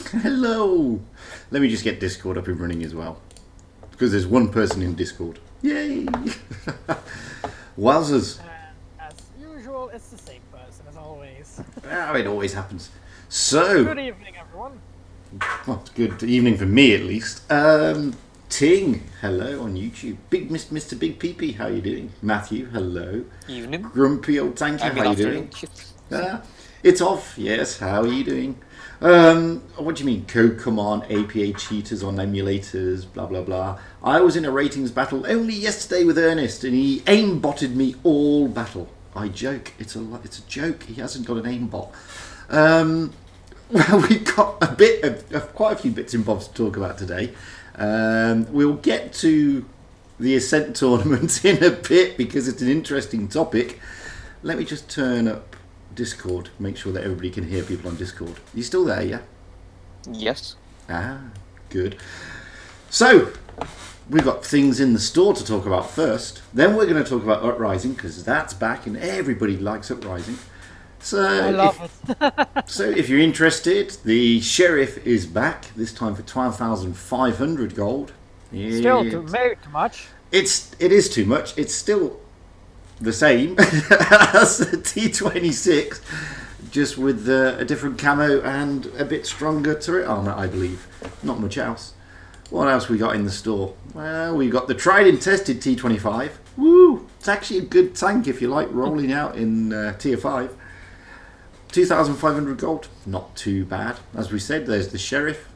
Hello. Let me just get Discord up and running as well, because there's one person in Discord. Yay! Wowzers. As usual, it's the same person as always. Oh, it always happens. So, Good evening, everyone. well, it's good evening for me at least. Ting, hello on YouTube. Big Mr. Big Peepee, how you doing? Matthew, hello. Evening. Grumpy old tanker, how you doing? Afternoon. It's off, yes, how are you doing? What do you mean, code command, APA cheaters on emulators, blah blah blah. I was in a ratings battle only yesterday with Ernest, and he aimbotted me all battle. I joke, it's a joke, he hasn't got an aimbot. Well, we've got a bit of quite a few bits and bobs to talk about today. We'll get to the Ascent tournament in a bit because it's an interesting topic. Let me just turn up Discord, make sure that everybody can hear people on Discord. You still there, yeah? Yes. Ah, good. So, we've got things in the store to talk about first. Then we're going to talk about Uprising because that's back and everybody likes Uprising. So, I love it. So if you're interested, the Sheriff is back, this time for 12,500 gold. Still very too much. It is too much. It's still the same as the T26, just with a different camo and a bit stronger turret armor, I believe. Not much else. What else we got in the store? Well, we got the tried and tested T25. Woo! It's actually a good tank if you like rolling out in Tier 5. 2,500 gold, not too bad. As we said, there's the Sheriff.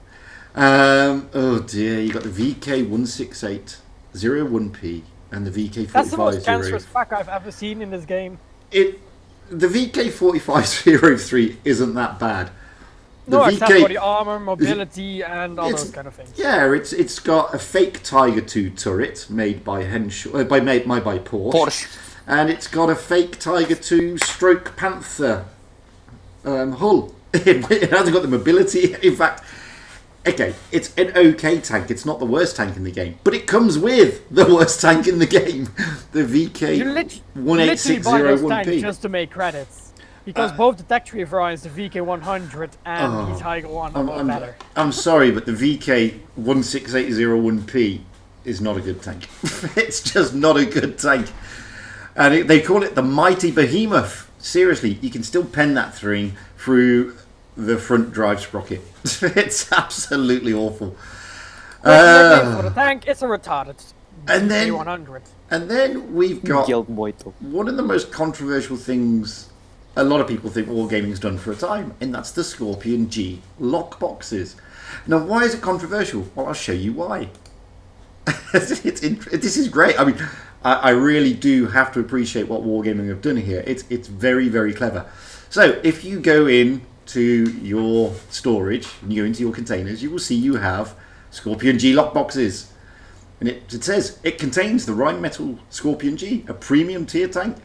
Oh dear, you got the VK16801P and the VK4503. That's the most cancerous fuck I've ever seen in this game. The VK4503 isn't that bad. No, except for the armor, mobility, and all those kind of things. Yeah, it's got a fake Tiger 2 turret made by by Porsche, and it's got a fake Tiger 2 stroke Panther hull. It hasn't got the mobility. In fact, okay, it's an okay tank. It's not the worst tank in the game, but it comes with the worst tank in the game, the VK18601P. Just to make credits, because both the Tech Tree variants, the VK100 and the Tiger 1, are better. I'm sorry, but the VK16801P is not a good tank. It's just not a good tank, and they call it the Mighty Behemoth. Seriously, you can still pen that through the front drive sprocket. It's absolutely awful. For the tank, it's a retarded VK100. And then we've got one of the most controversial things a lot of people think wargaming's done for a time, and that's the Scorpion G lock boxes. Now, why is it controversial? Well, I'll show you why. This is great. I mean, I really do have to appreciate what Wargaming have done here. It's very, very clever. So if you go in to your storage and you go into your containers, you will see you have Scorpion G lock boxes. And it says it contains the Rheinmetall Scorpion G, a premium tier tank.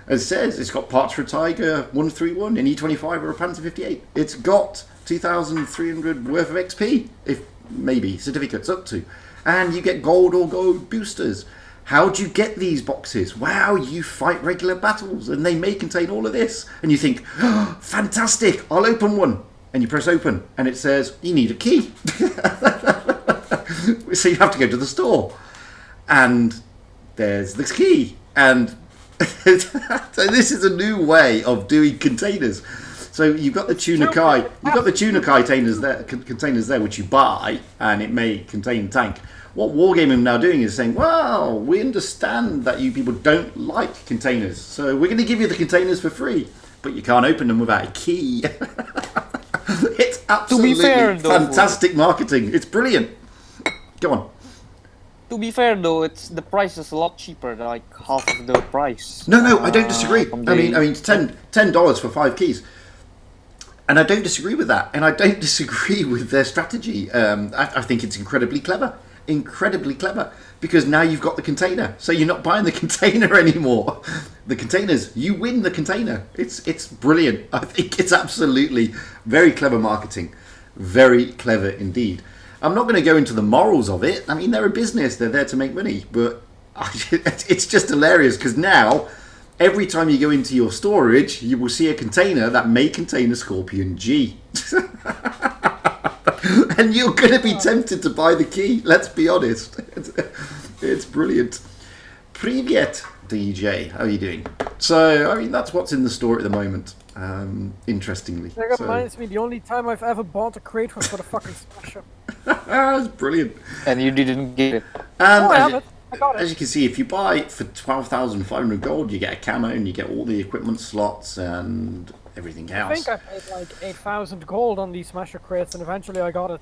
As it says, it's got parts for a Tiger 131, an E25 or a Panther 58. It's got 2,300 worth of XP, if maybe certificates up to. And you get gold or gold boosters. How do you get these boxes? Wow, you fight regular battles and they may contain all of this. And you think, oh, fantastic, I'll open one. And you press open and it says, you need a key. So you have to go to the store. And there's the key. And so this is a new way of doing containers. So you've got the Tunakai, containers there, which you buy, and it may contain tank. What Wargaming now doing is saying, well, we understand that you people don't like containers, so we're going to give you the containers for free, but you can't open them without a key. It's absolutely fantastic marketing. It's brilliant. Go on. To be fair though, the price is a lot cheaper, like half of the price. No, I don't disagree. I mean, it's $10 for 5 keys. And I don't disagree with that. And I don't disagree with their strategy. I think it's incredibly clever. Incredibly clever. Because now you've got the container. So you're not buying the container anymore. The containers, you win the container. It's brilliant. I think it's absolutely very clever marketing. Very clever indeed. I'm not going to go into the morals of it. I mean, they're a business. They're there to make money. But it's just hilarious because now, every time you go into your storage, you will see a container that may contain a Scorpion G. and you're going to be tempted to buy the key. Let's be honest. It's brilliant. Privyet, DJ. How are you doing? So, I mean, that's what's in the store at the moment. Interestingly. That reminds me, the only time I've ever bought a crate was for the fucking Smasher. That's brilliant. And you didn't get it. And I have it. I got it. As you can see, if you buy it for 12,500 gold, you get a camo and you get all the equipment slots and everything else. I think I paid like 8,000 gold on these Smasher crates, and eventually I got it.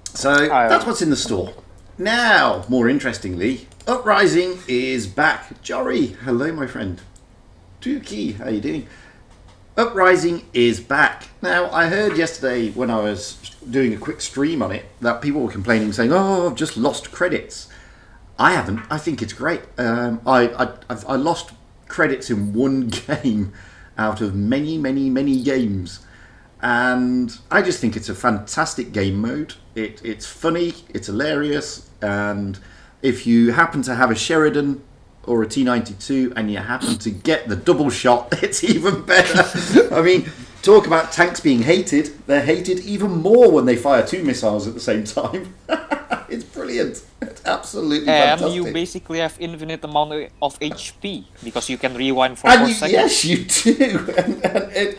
So that's what's in the store. Now, more interestingly, Uprising is back. Jory, hello, my friend. Tuki, how you doing? Uprising is back. Now, I heard yesterday when I was doing a quick stream on it that people were complaining, saying, "Oh, I've just lost credits." I haven't. I think it's great. I lost credits in one game out of many, many, many games. And I just think it's a fantastic game mode. It's funny, it's hilarious, and if you happen to have a Sheridan or a T92 and you happen to get the double shot, it's even better. I mean, talk about tanks being hated. They're hated even more when they fire 2 missiles at the same time. It's brilliant. It's absolutely fantastic. And you basically have infinite amount of HP because you can rewind for 4 seconds. Yes, you do.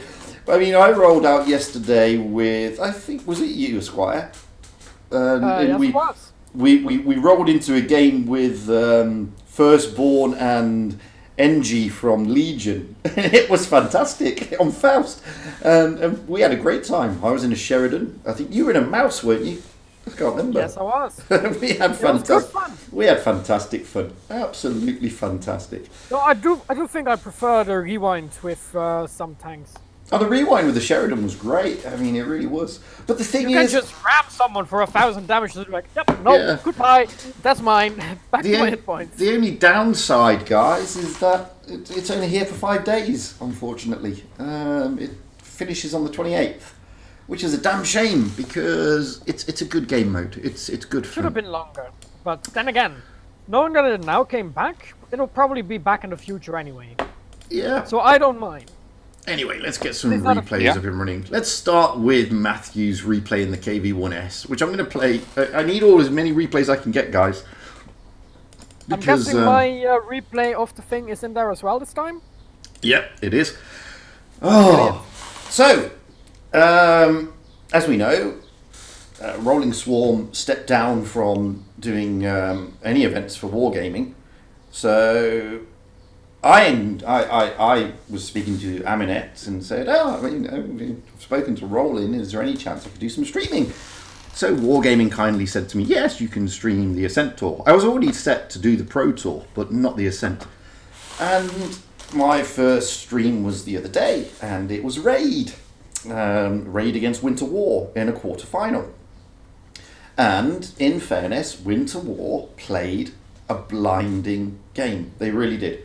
I mean, I rolled out yesterday with, I think, was it you, Squire? Yes, it was. We rolled into a game with Firstborn and NG from Legion. It was fantastic on Faust. And we had a great time. I was in a Sheridan. I think you were in a Mouse, weren't you? I can't remember. Yes, I was. We had fantastic fun. Absolutely fantastic. No, I do think I prefer the rewind with some tanks. Oh, the rewind with the Sheridan was great. I mean, it really was. But the thing you is, can just ram someone for 1,000 damage and be like, yep, no, goodbye, that's mine. Back to my hit points. The only downside, guys, is that it's only here for 5 days, unfortunately. It finishes on the 28th, which is a damn shame because it's a good game mode. It's good fun. Should have been longer, but then again, knowing that it now came back, it'll probably be back in the future anyway. Yeah. So I don't mind. Anyway, let's get some replays up and running. Let's start with Matthew's replay in the KV-1S, which I'm going to play. I need as many replays I can get, guys. Because, I'm guessing my replay of the thing is in there as well this time? Yep, it is. Oh, so, as we know, Rolling Swarm stepped down from doing any events for Wargaming. So I was speaking to Aminette and said, I've spoken to Roland, is there any chance I could do some streaming? So Wargaming kindly said to me, yes, you can stream the Ascent Tour. I was already set to do the Pro Tour, but not the Ascent. And my first stream was the other day, and it was Raid. Raid against Winter War in a quarter-final. And, in fairness, Winter War played a blinding game. They really did.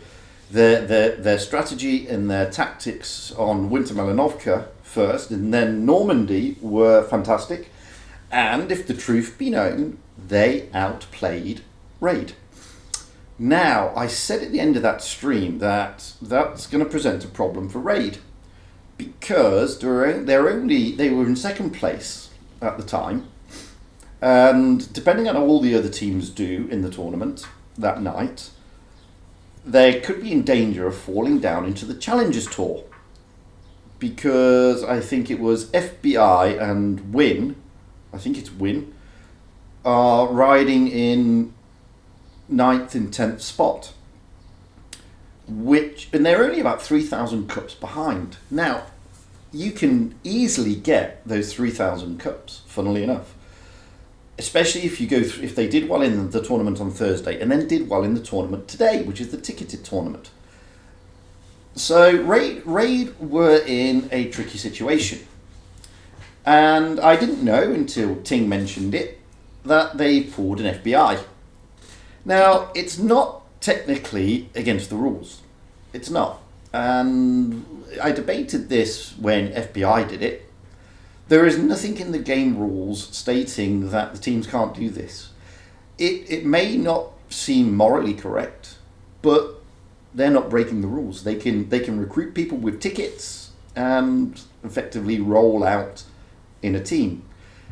Their strategy and their tactics on Winter Melanovka first and then Normandy were fantastic. And if the truth be known, they outplayed Raid. Now, I said at the end of that stream that that's going to present a problem for Raid because they were in second place at the time. And depending on how all the other teams do in the tournament that night, they could be in danger of falling down into the Challengers Tour because I think it was FBI and Win, I think it's Win, are riding in 9th and 10th spot, and they're only about 3,000 cups behind. Now, you can easily get those 3,000 cups, funnily enough. Especially if you if they did well in the tournament on Thursday and then did well in the tournament today, which is the ticketed tournament. So Raid were in a tricky situation. And I didn't know until Ting mentioned it that they pulled an FBI. Now, it's not technically against the rules. It's not. And I debated this when FBI did it. There is nothing in the game rules stating that the teams can't do this. It may not seem morally correct, but they're not breaking the rules. They can recruit people with tickets and effectively roll out in a team.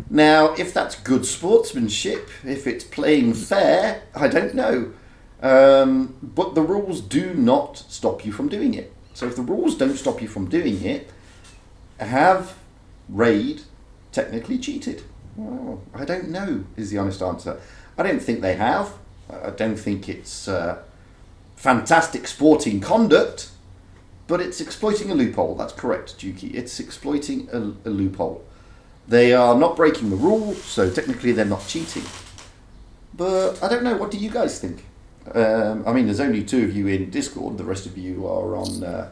Now, if that's good sportsmanship, if it's playing fair, I don't know. But the rules do not stop you from doing it. So if the rules don't stop you from doing it, have Raid technically cheated? Well, I don't know, is the honest answer. I don't think they have. I don't think it's fantastic sporting conduct, but it's exploiting a loophole. That's correct, Juki. It's exploiting a loophole. They are not breaking the rule, so technically they're not cheating. But I don't know, what do you guys think? I mean, there's only 2 of you in Discord, the rest of you are on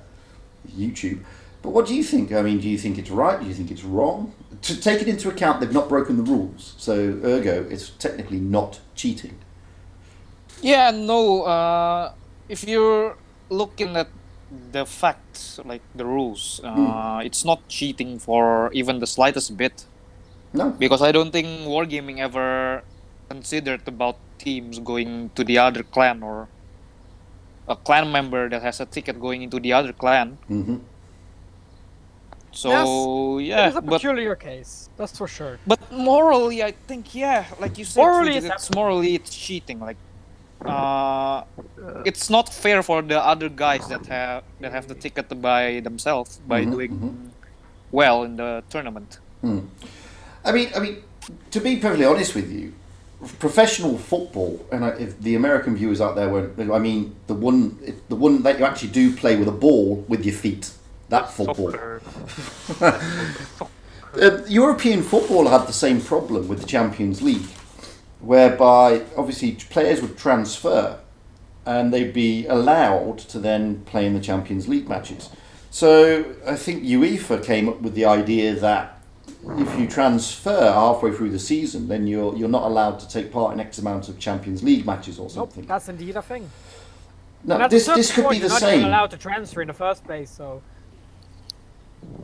YouTube. But what do you think? I mean, do you think it's right? Do you think it's wrong? To take it into account, they've not broken the rules, so ergo, it's technically not cheating. Yeah, no. If you're looking at the facts, like the rules, it's not cheating for even the slightest bit. No. Because I don't think Wargaming ever considered about teams going to the other clan or a clan member that has a ticket going into the other clan. Mm-hmm. So It's a peculiar case, that's for sure. But morally, I think like you said, it's cheating. Like, it's not fair for the other guys that have the ticket by themselves by doing well in the tournament. I mean, to be perfectly honest with you, professional football, and if the American viewers out there won't, I mean, the one that you actually do play with a ball with your feet, that football. European football had the same problem with the Champions League, whereby obviously players would transfer and they'd be allowed to then play in the Champions League matches. So I think UEFA came up with the idea that if you transfer halfway through the season, then you're not allowed to take part in X amount of Champions League matches or something. Nope, that's indeed a thing. No, this could be the same. You're not even allowed to transfer in the first place, so.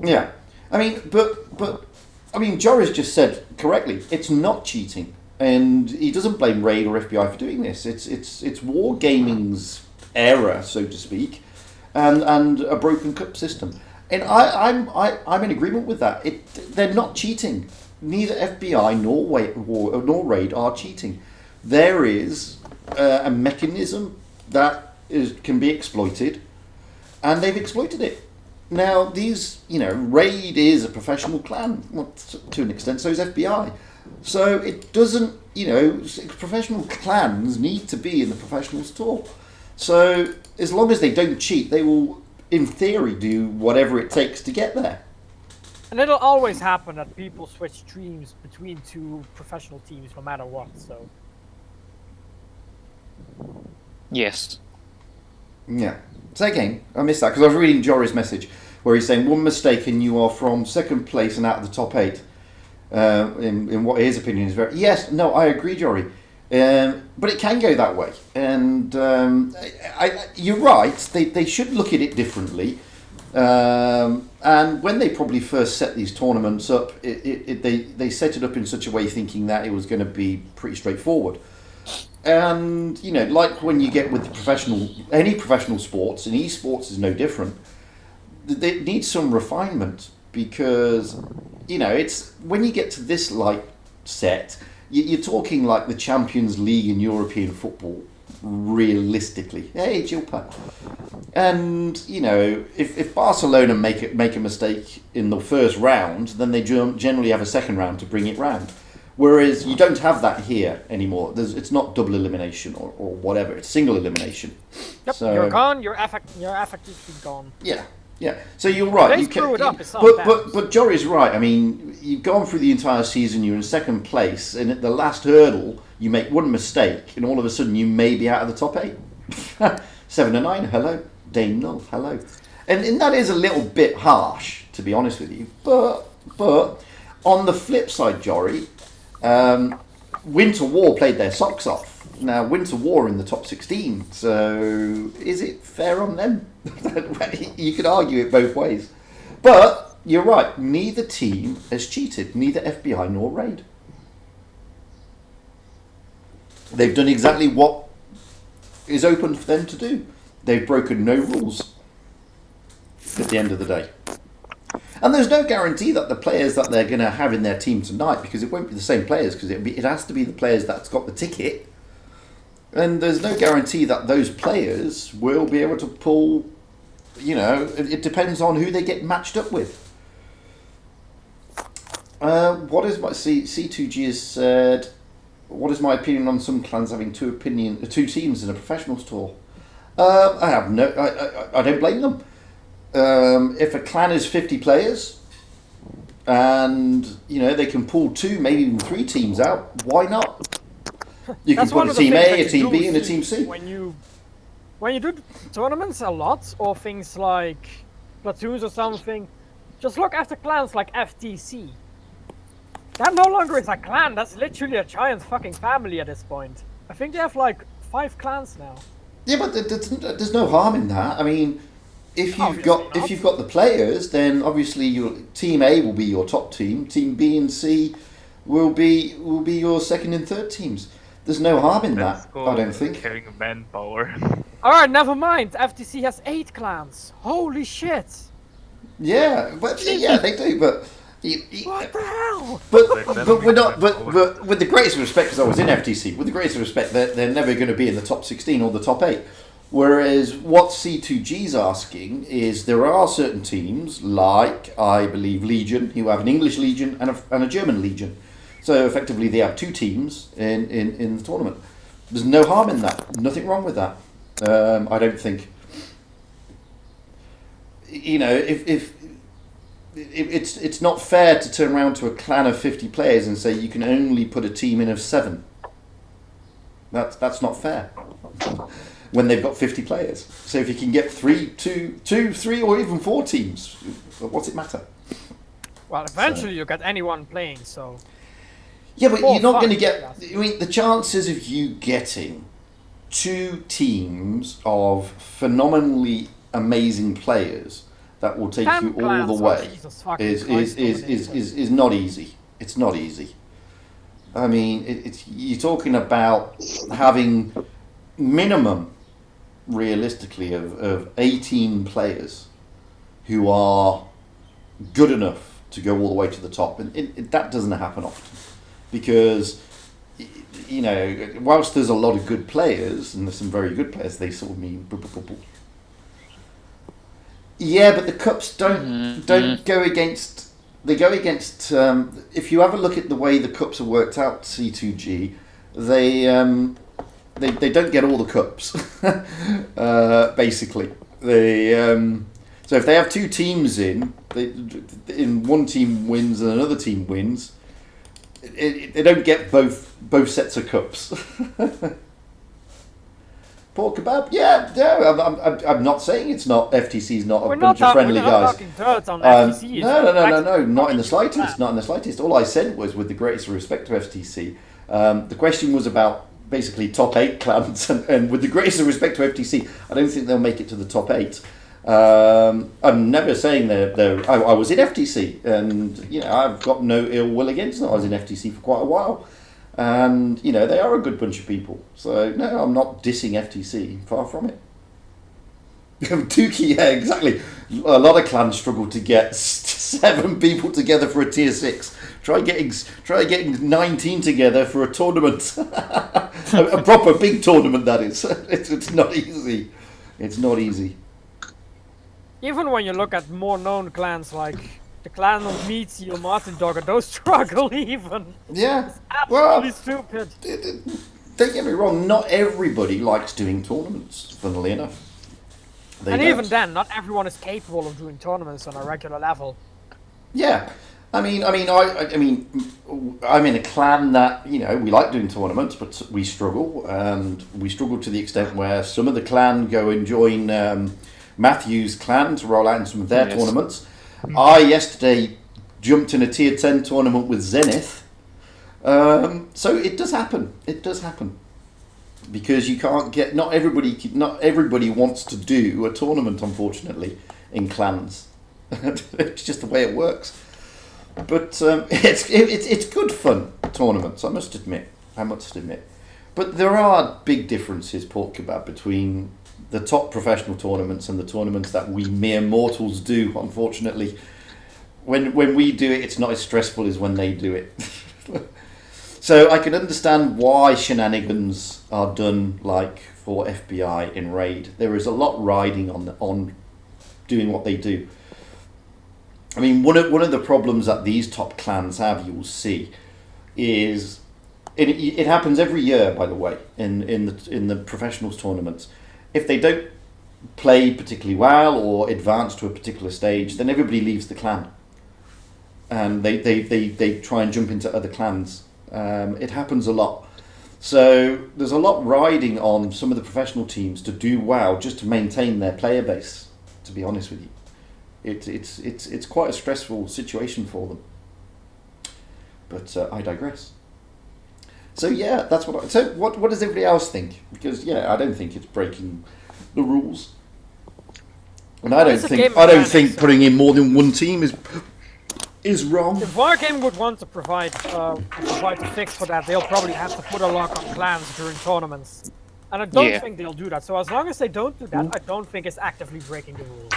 Yeah, I mean, but I mean, Joris just said correctly. It's not cheating, and he doesn't blame Raid or FBI for doing this. It's Wargaming's error, so to speak, and a broken cup system. And I'm in agreement with that. They're not cheating. Neither FBI nor Raid are cheating. There is a mechanism that can be exploited, and they've exploited it. Now, Raid is a professional clan, well, to an extent, so is FBI. So it doesn't, professional clans need to be in the professionals tour. So as long as they don't cheat, they will, in theory, do whatever it takes to get there. And it'll always happen that people switch streams between 2 professional teams, no matter what, so. Yes. Yeah. Say again, I missed that, because I was reading Jory's message, where he's saying, one mistake and you are from second place and out of the top 8. In what his opinion is very... Yes, no, I agree, Jory. But it can go that way. And you're right, they should look at it differently. And when they probably first set these tournaments up, they set it up in such a way thinking that it was going to be pretty straightforward. And, like when you get with any professional sports, and esports is no different, they need some refinement because, it's when you get to this set, you're talking like the Champions League in European football, realistically. Hey, Jilpa. And, if Barcelona make a mistake in the first round, then they generally have a second round to bring it round. Whereas you don't have that here anymore. It's not double elimination or whatever. It's single elimination. Yep, so, you're gone. You're effectively gone. Yeah. So you're right. They screw it up. It's not but Jory's right. I mean, you've gone through the entire season. You're in second place, and at the last hurdle, you make one mistake, and all of a sudden, you may be out of the top 8. 7 and 9. Hello, Dane Null. Hello, and that is a little bit harsh, to be honest with you. But on the flip side, Jory. Winter War played their socks off. Now, Winter War in the top 16, so is it fair on them? You could argue it both ways. But, you're right, neither team has cheated, neither FBI nor Raid. They've done exactly what is open for them to do. They've broken no rules at the end of the day. And there's no guarantee that the players that they're going to have in their team tonight, because it won't be the same players, because it has to be the players that's got the ticket. And there's no guarantee that those players will be able to pull, it depends on who they get matched up with. What is my C2G has said? What is my opinion on some clans having two teams in a professionals tour? I don't blame them. If a clan is 50 players, and they can pull 2, maybe even 3 teams out, why not? You can put a team A, a team B, and a team C. When you do tournaments a lot, or things like platoons or something, just look after clans like FTC. That no longer is a clan, that's literally a giant fucking family at this point. I think they have like 5 clans now. Yeah, but there's no harm in that. I mean, if you've got the players, then obviously your team A will be your top team, team B and C will be your second and third teams. There's no harm in that, I don't think. Having manpower. Alright, never mind. FTC has 8 clans. Holy shit! Yeah, but yeah, they do, but what the hell? But we're not. But with the greatest respect, because I was in FTC, with the greatest respect, they're never going to be in the top 16 or the top 8. Whereas what C2G's asking is there are certain teams, like I believe Legion, who have an English Legion and a German Legion. So effectively, they have 2 teams in the tournament. There's no harm in that. Nothing wrong with that. I don't think. If it's not fair to turn around to a clan of 50 players and say you can only put a team in of 7. That's not fair. When they've got 50 players. So if you can get 3, or even 4 teams, what's it matter? Well, eventually you get anyone playing, so... Yeah, but you're not going to get... I mean, the chances of you getting 2 teams of phenomenally amazing players that will take you all the way is not easy. It's not easy. I mean, you're talking about having minimum, realistically, of 18 players who are good enough to go all the way to the top, and that doesn't happen often. Because, whilst there's a lot of good players, and there's some very good players, they sort of mean... Yeah, but the cups don't go against... They go against... if you have a look at the way the cups are worked out, C2G, they don't get all the cups, basically. So if they have 2 teams in one team wins and another team wins, they don't get both sets of cups. Pork kebab? Yeah, I'm not saying it's not. FTC's not a bunch of friendly guys. We're not talking on FTC. No, not in the slightest. Not in the slightest. All I said was, with the greatest respect to FTC, the question was about basically top 8 clans, and with the greatest respect to FTC, I don't think they'll make it to the top 8. I'm never saying I was in FTC, and I've got no ill will against them. I was in FTC for quite a while, and they are a good bunch of people. So no, I'm not dissing FTC. Far from it. Dookie, yeah, exactly. A lot of clans struggle to get 7 people together for a tier 6. Try getting 19 together for a tournament, a proper big tournament. That is, it's not easy. It's not easy. Even when you look at more known clans like the clan of Meatsy or Martin Dogger, those struggle even. Yeah, it's absolutely stupid. Don't get me wrong, not everybody likes doing tournaments, funnily enough. Even then, not everyone is capable of doing tournaments on a regular level. Yeah, I mean, I'm in a clan that we like doing tournaments, but we struggle, and we struggle to the extent where some of the clan go and join Matthew's clan to roll out in some of their tournaments. I yesterday jumped in a tier 10 tournament with Zenith. So it does happen. It does happen. Because you can't get... Not everybody wants to do a tournament, unfortunately, in clans. It's just the way it works. But it's good fun, tournaments, I must admit. But there are big differences, Pork Kebab, between the top professional tournaments and the tournaments that we mere mortals do, unfortunately. when we do it, it's not as stressful as when they do it. So I can understand why shenanigans are done, like for FBI in Raid. There is a lot riding on doing what they do. I mean, one of the problems that these top clans have, you'll see, is it happens every year. By the way, in the professionals tournaments, if they don't play particularly well or advance to a particular stage, then everybody leaves the clan, and they try and jump into other clans. It happens a lot. So there's a lot riding on some of the professional teams to do well just to maintain their player base, to be honest with you. It's quite a stressful situation for them. But I digress. So yeah, that's what what does everybody else think? Because yeah, I don't think it's breaking the rules. And I don't think putting in more than one team is wrong. If Wargaming would want to provide a fix for that, they'll probably have to put a lock on clans during tournaments. And I don't think they'll do that. So as long as they don't do that, I don't think it's actively breaking the rules.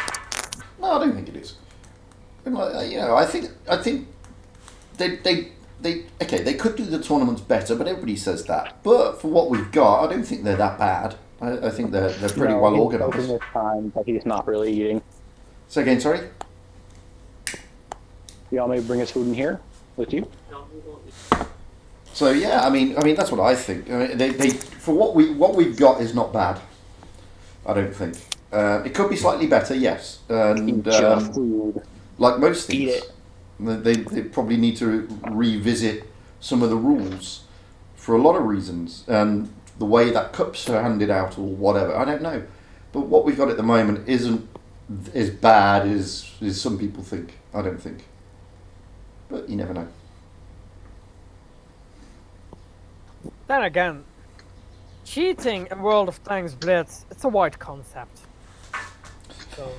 No, I don't think it is. I think they could do the tournaments better, but everybody says that. But for what we've got, I don't think they're that bad. I think they're pretty well organised. This time, but he's not really eating. Say again, sorry? You all may bring us food in here with you. So yeah, I mean that's what I think. I mean, they for what we've got is not bad. I don't think. It could be slightly better, yes. And like most things, they probably need to revisit some of the rules for a lot of reasons. And the way that cups are handed out or whatever, I don't know. But what we've got at the moment isn't as bad as some people think. I don't think. But you never know. Then again, cheating in World of Tanks Blitz, it's a wide concept. So...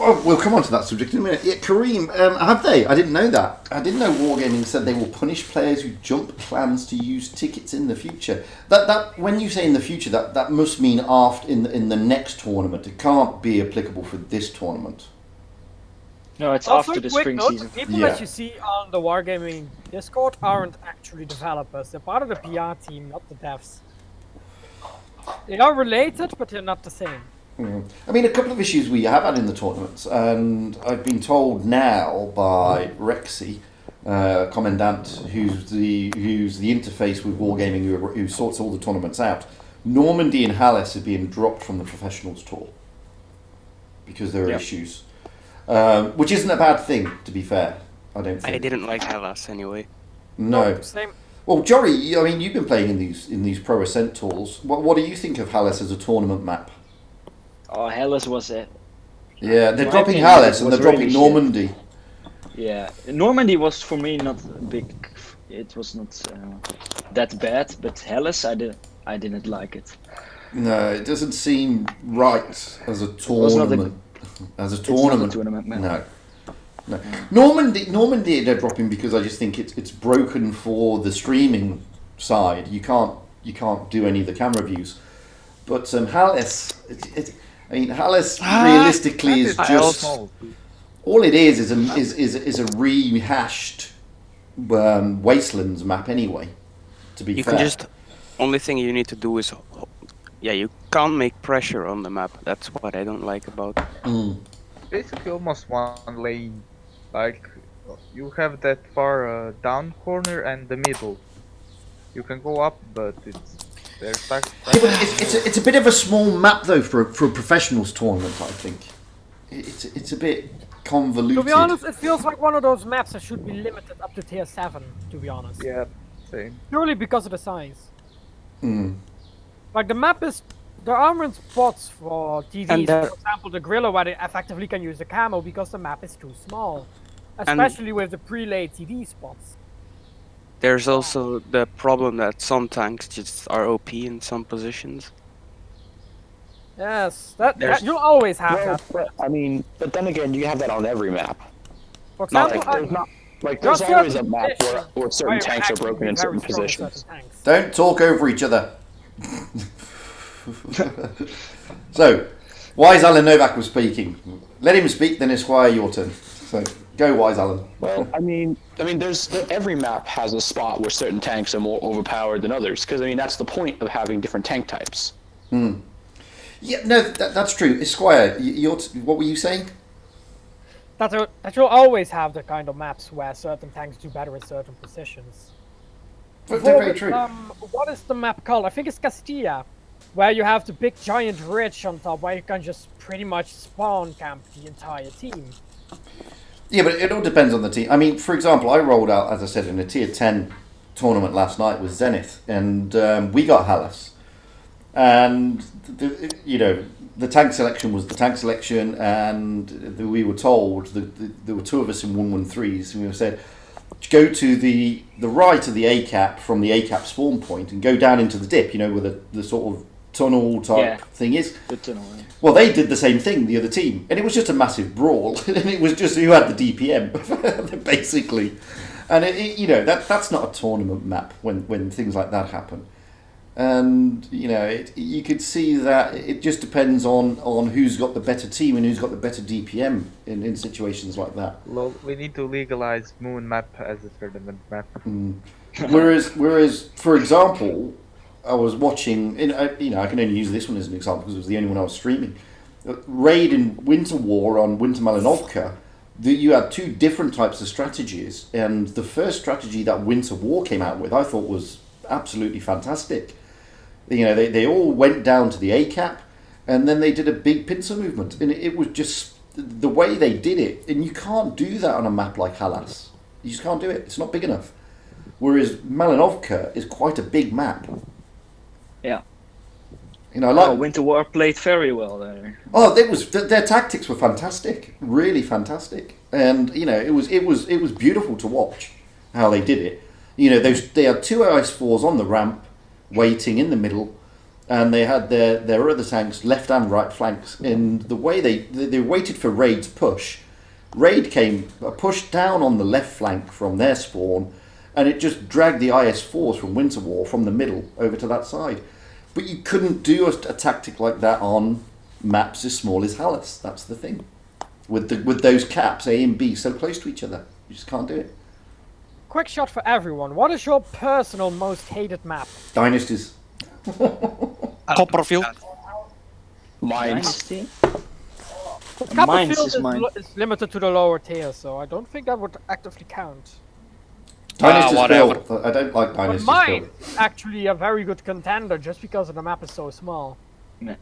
Oh, we'll come on to that subject in a minute. Yeah, Kareem, have they? I didn't know that. I didn't know Wargaming said they will punish players who jump clans to use tickets in the future. That when you say in the future, that must mean after in the next tournament. It can't be applicable for this tournament. No, it's also, after the spring season. The people that you see on the Wargaming Discord aren't actually developers. They're part of the PR team, not the devs. They are related, but they're not the same. I mean, a couple of issues we have had in the tournaments, and I've been told now by Rexy, Commandant, who's the interface with Wargaming, who sorts all the tournaments out. Normandy and Hallis are being dropped from the professionals tour because there are issues, which isn't a bad thing, to be fair. I don't think. I didn't like Hallis anyway. No. Same. Well, Jory, I mean, you've been playing in these Pro Ascent tours. What do you think of Hallis as a tournament map? Oh, Hellas was it. Yeah, they're dropping Hallis and they're dropping Normandy. Yeah, Normandy was for me not big. It was not that bad, but Hellas, I didn't like it. No, it doesn't seem right as a tournament. As a tournament. No. Normandy they're dropping because I just think it's broken for the streaming side. You can't do any of the camera views. But Hallis, Hallis realistically is just all it is a rehashed Wastelands map anyway. To be fair, only thing you need to do is, you can't make pressure on the map. That's what I don't like about it. Basically, almost one lane. Like you have that far down corner and the middle. You can go up, but it's a bit of a small map though for a professionals tournament. I think it's a bit convoluted. To be honest, it feels like one of those maps that should be limited up to tier 7. To be honest. Yeah, same. Purely because of the size. Like the map is, there aren't spots for TDs. For example, the Grilla where they effectively can use the camo because the map is too small, especially with the pre-laid TD spots. There's also the problem that some tanks just are OP in some positions. Yes, you'll always have that. But then again, you have that on every map. For example, there's always a map where certain tanks are broken in certain positions. Don't talk over each other. So, why is Alan Novak was speaking? Let him speak, then Esquire, your turn. So, Go Wise, Alan. Well, I mean, every map has a spot where certain tanks are more overpowered than others, because I mean that's the point of having different tank types. Yeah, no, that's true. Esquire, what were you saying? That you'll always have the kind of maps where certain tanks do better in certain positions. Very true. What is the map called? I think it's Castilla, where you have the big giant ridge on top where you can just pretty much spawn camp the entire team. Yeah, but it all depends on the team. I mean, for example, I rolled out, as I said, in a tier 10 tournament last night with Zenith, and we got Hallis. And, the tank selection was the tank selection, and we were told, there were two of us in 113s, and we were said, go to the right of the A-cap from the A-cap spawn point and go down into the dip, where the sort of tunnel type thing is. The tunnel, yeah. Well, they did the same thing, the other team, and it was just a massive brawl, and it was just who had the DPM, basically. And that's not a tournament map when things like that happen. And you could see that it just depends on who's got the better team and who's got the better DPM in situations like that. Well, we need to legalize Moon Map as a tournament map. Whereas, for example, I was watching, I can only use this one as an example because it was the only one I was streaming. Raid in Winter War on Winter Malinovka, you had two different types of strategies, and the first strategy that Winter War came out with, I thought was absolutely fantastic. They all went down to the A-cap, and then they did a big pincer movement, and it was just the way they did it, and you can't do that on a map like Hallas. You just can't do it. It's not big enough. Whereas Malinovka is quite a big map. Yeah. Winter War played very well there. Oh, their tactics were fantastic, really fantastic, and it was beautiful to watch how they did it. They had two IS-4s on the ramp, waiting in the middle, and they had their other tanks left and right flanks. And the way they waited for Raid's push, Raid came pushed down on the left flank from their spawn, and it just dragged the IS-4s from Winter War from the middle over to that side. But you couldn't do a tactic like that on maps as small as Hallis. That's the thing. With those caps, A and B, so close to each other. You just can't do it. Quick shot for everyone. What is your personal most hated map? Dynasties. Copperfield. Mines. Copperfield is limited to the lower tier, so I don't think that would actively count. Dynasties whatever. Phil. I don't like Dynasties But Phil. mine is actually a very good contender just because the map is so small.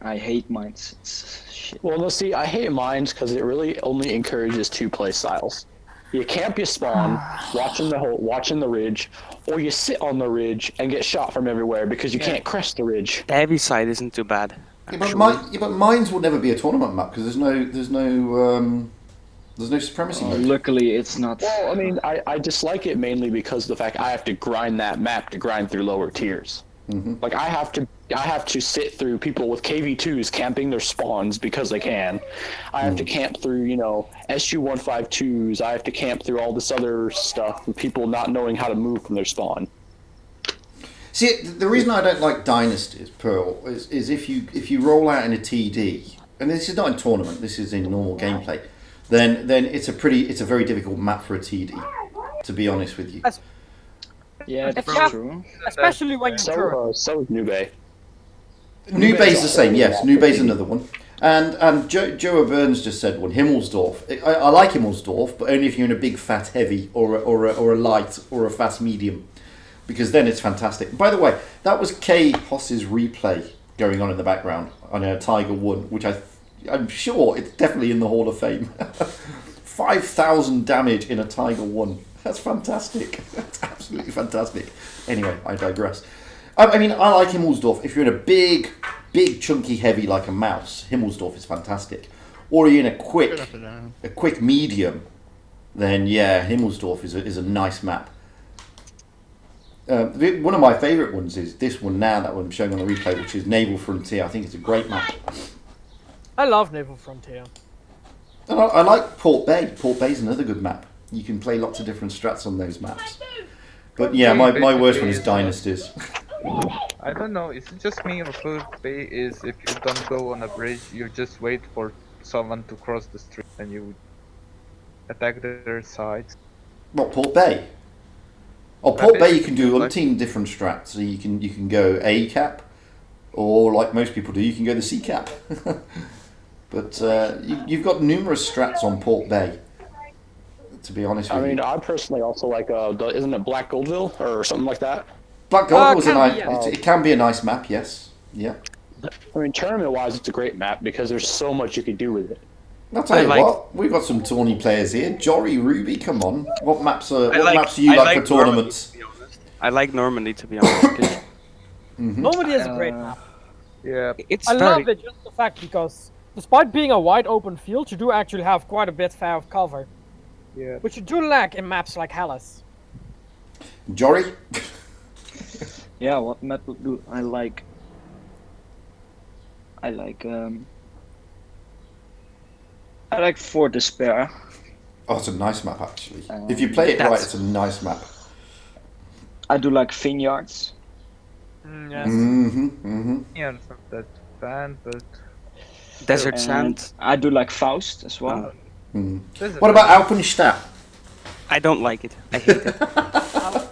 I hate mines. It's shit. Well, no, see, I hate mines because it really only encourages two play styles. You camp your spawn, watching the ridge, or you sit on the ridge and get shot from everywhere because you can't crest the ridge. The heavy side isn't too bad. Yeah, but mines will never be a tournament map because there's no supremacy mode. Luckily, it's not. Well, I mean, I dislike it mainly because of the fact I have to grind that map to grind through lower tiers. Mm-hmm. Like I have to sit through people with KV2s camping their spawns because they can. I have to camp through, SU-152s. I have to camp through all this other stuff with people not knowing how to move from their spawn. See, the reason I don't like Dynasties, Pearl, is if you roll out in a TD, and this is not in tournament, this is in normal gameplay, then it's a very difficult map for a TD, to be honest with you. Yeah, that's true. Especially when you're So is New Bay. New Bay's the same, yes. New Bay's another one. And Joe Burns just said one, Himmelsdorf. I like Himmelsdorf, but only if you're in a big fat heavy or a light or a fast medium, because then it's fantastic. By the way, that was K Hoss's replay going on in the background on a Tiger 1, which I'm sure it's definitely in the Hall of Fame. 5,000 damage in a Tiger 1. That's fantastic. That's absolutely fantastic. Anyway, I digress. I mean, I like Himmelsdorf. If you're in a big, chunky heavy like a mouse, Himmelsdorf is fantastic. Or you're in a quick medium, then yeah, Himmelsdorf is a nice map. One of my favourite ones is this one now that I'm showing on the replay, which is Naval Frontier. I think it's a great map. I love Naval Frontier. And I like Port Bay. Port Bay's another good map. You can play lots of different strats on those maps. But yeah, my worst one is Dynasties. I don't know, is it just me or Port Bay is if you don't go on a bridge, you just wait for someone to cross the street and you attack their sides. What, Port Bay? Oh, Port Bay you can do umpteen different strats. So you can go A cap, or like most people do, you can go the C cap. But you've got numerous strats on Port Bay. To be honest with you. I mean, I personally also like, isn't it Black Goldville or something like that? Black Gold was a nice. yeah. It can be a nice map, yes. Yeah. I mean, tournament-wise, it's a great map because there's so much you can do with it. I'll tell you like- what, we've got some tourney players here. Jory, Ruby, come on. What maps do you I like for tournaments? Normandy, to be honest. I like Normandy, to be honest. Normandy is a great map. Yeah. It's I very... love it just the fact because despite being a wide open field, you do actually have quite a bit of cover, Yeah. which you do lack in maps like Hellas. Jory? Yeah, what map do I like? I like Fort Despair. Oh, it's a nice map, actually. If you play it right, it's a nice map. I do like Vineyards. Yes. Yeah, it's not that fan, but Desert And Sand. I do like Faust as well. What about Alpenstadt? I don't like it. I hate it.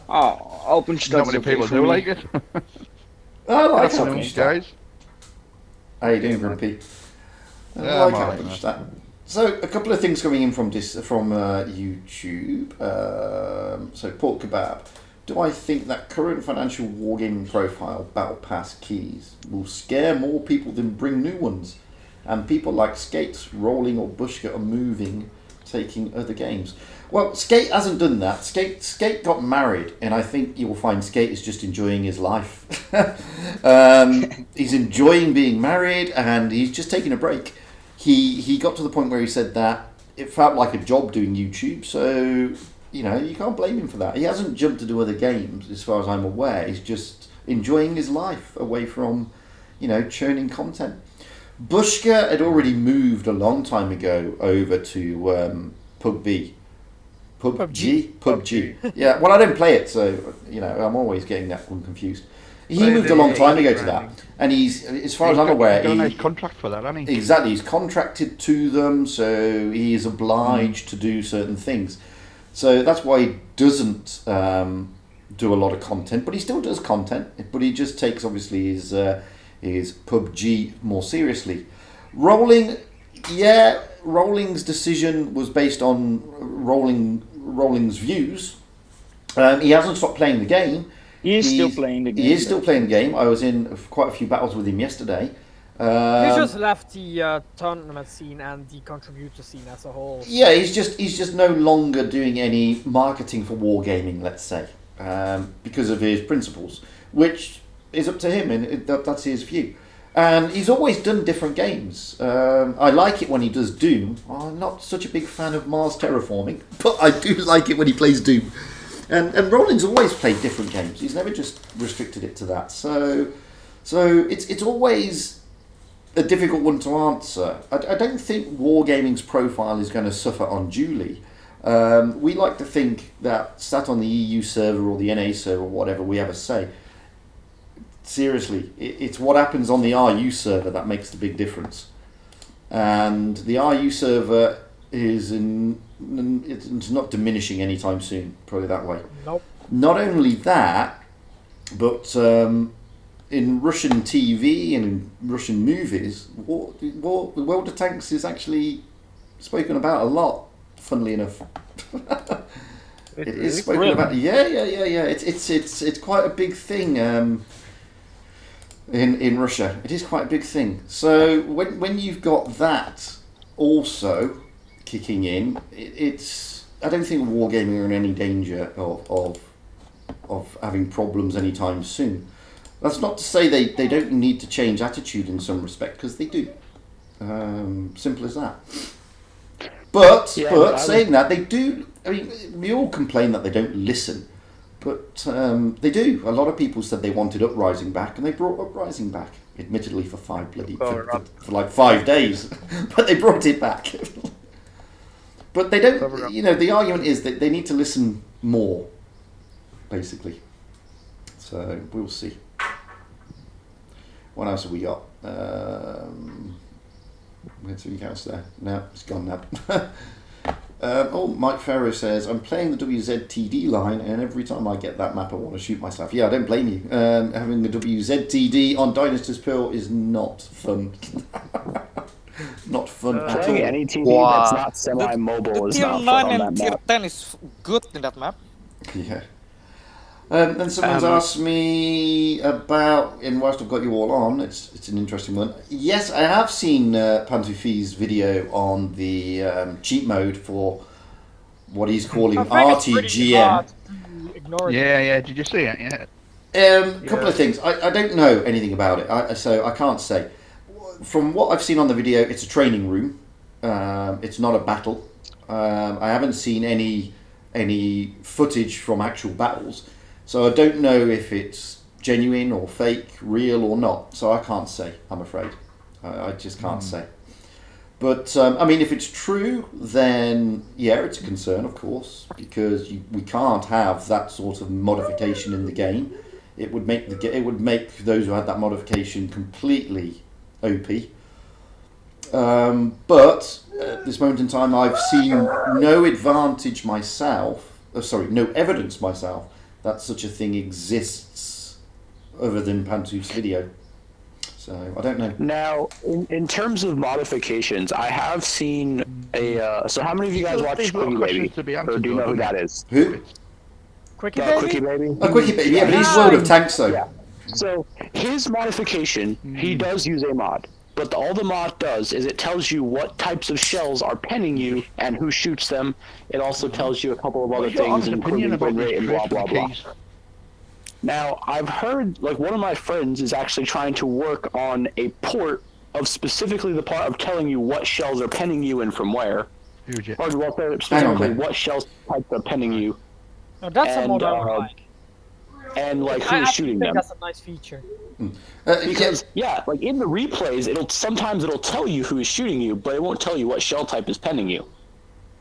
Oh, Alpenstadt. Not many people do like it. I like That's okay. news, Alpenstadt. guys. How you doing, Grumpy? I Yeah, like I'm alright, Alpenstadt. So, a couple of things coming in from YouTube. So, Pork Kebab. Do I think that current financial wargaming profile, Battle Pass keys, will scare more people than bring new ones? And people like Skates, Rolling, or Bushka are moving, taking other games. Well, Skate hasn't done that. Skate got married, and I think you will find Skate is just enjoying his life. He's enjoying being married, and he's just taking a break. He got to the point where he said that it felt like a job doing YouTube, so you know you can't blame him for that. He hasn't jumped to do other games, as far as I'm aware. He's just enjoying his life away from, churning content. Bushka had already moved a long time ago over to PUBG. Yeah, well, I don't play it, so I'm always getting that one confused. He moved a long time ago to that, and he's, as far as I'm aware, He's got a nice contract for that, hasn't he? Exactly, he's contracted to them, so he is obliged to do certain things. So that's why he doesn't do a lot of content, but he still does content. But he just takes obviously his PUBG more seriously. Rolling's decision was based on Rolling's views. He hasn't stopped playing the game. He's still playing the game. He is still playing the game. I was in quite a few battles with him yesterday. He just left the tournament scene and the contributor scene as a whole. Yeah, he's just no longer doing any marketing for wargaming, let's say, because of his principles, which is up to him, and that's his view. And he's always done different games. I like it when he does Doom. I'm not such a big fan of Mars Terraforming, but I do like it when he plays Doom. And Rolling's always played different games. He's never just restricted it to that. So it's always a difficult one to answer. I don't think wargaming's profile is going to suffer unduly. We like to think that sat on the EU server or the NA server or whatever, we have a say. Seriously, it's what happens on the RU server that makes the big difference. And the RU server it's not diminishing anytime soon, probably that way. Nope. Not only that, but in Russian TV and in Russian movies, the World of Tanks is actually spoken about a lot, funnily enough. It is spoken about. Yeah. It's quite a big thing in Russia. It is quite a big thing. So when you've got that also kicking in, I don't think wargaming are in any danger of having problems anytime soon. That's not to say they don't need to change attitude in some respect, because they do. Simple as that. But saying that, they do. I mean, we all complain that they don't listen, but they do. A lot of people said they wanted Uprising back, and they brought Uprising back. Admittedly, for like 5 days, but they brought it back. But they don't. The argument is that they need to listen more, basically. So we'll see. What else have we got? Where's anything else there? No, it's gone now. Mike Farrow says, I'm playing the WZTD line, and every time I get that map, I want to shoot myself. Yeah, I don't blame you. Having the WZTD on Dynasty's Pearl is not fun. Not fun at all. Any TV that's not semi-mobile is not fun on that map. Tier 9 and Tier 10 is good in that map. Yeah. Then someone's asked me about, and whilst I've got you all on, it's an interesting one. Yes, I have seen Pantufi's video on the cheat mode for what he's calling RTGM. Yeah, did you see it? Yeah. Couple of things. I don't know anything about it, so I can't say. From what I've seen on the video, it's a training room. It's not a battle. I haven't seen any footage from actual battles. So I don't know if it's genuine or fake, real or not. So I can't say, I'm afraid. I just can't say. But, I mean, if it's true, then, yeah, it's a concern, of course, because we can't have that sort of modification in the game. It would make those who had that modification completely OP. But at this moment in time, I've seen no evidence myself that such a thing exists other than Pantuf's video. So I don't know. Now, in terms of modifications, I have seen a. So how many of you guys watch Quickie Baby? Or do you know who that is? Who? Quickie Baby? Quickie Baby? Oh, Quickie Baby, yeah, but he's World of Tanks, though. Yeah. So his modification, he does use a mod. But all the mod does is it tells you what types of shells are penning you and who shoots them. It also tells you a couple of other things, including win rate and blah, blah, blah. Now, I've heard, like, one of my friends is actually trying to work on a port of specifically the part of telling you what shells are penning you and from where. Or specifically what shells types are penning you. Oh, that's a mod I would like. And, like, who's shooting them. That's a nice feature. Because like in the replays, sometimes it'll tell you who is shooting you, but it won't tell you what shell type is penning you.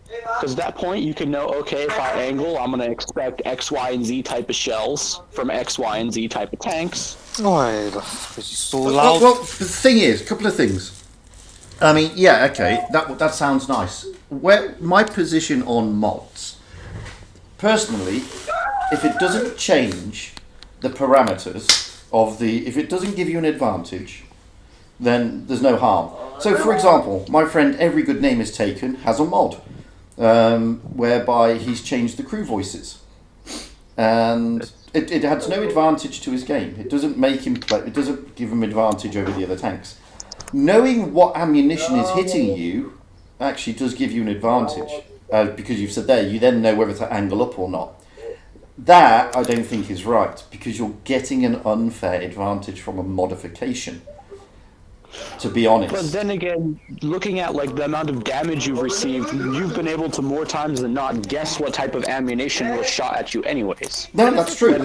Because at that point, you can know, okay, if I angle, I'm gonna expect X, Y, and Z type of shells from X, Y, and Z type of tanks. Oh, this is so loud. Well, the thing is, a couple of things. I mean, yeah, okay, that sounds nice. My position on mods, personally, if it doesn't change the parameters if it doesn't give you an advantage, then there's no harm. So, for example, my friend Every Good Name Is Taken has a mod whereby he's changed the crew voices, and it adds no advantage to his game. It doesn't make him play. It doesn't give him advantage over the other tanks. Knowing what ammunition is hitting you actually does give you an advantage because you've said there. You then know whether to angle up or not. That I don't think is right, because you're getting an unfair advantage from a modification, to be honest. But then again, looking at like the amount of damage you've received, you've been able to more times than not guess what type of ammunition was shot at you anyways. No, that's true.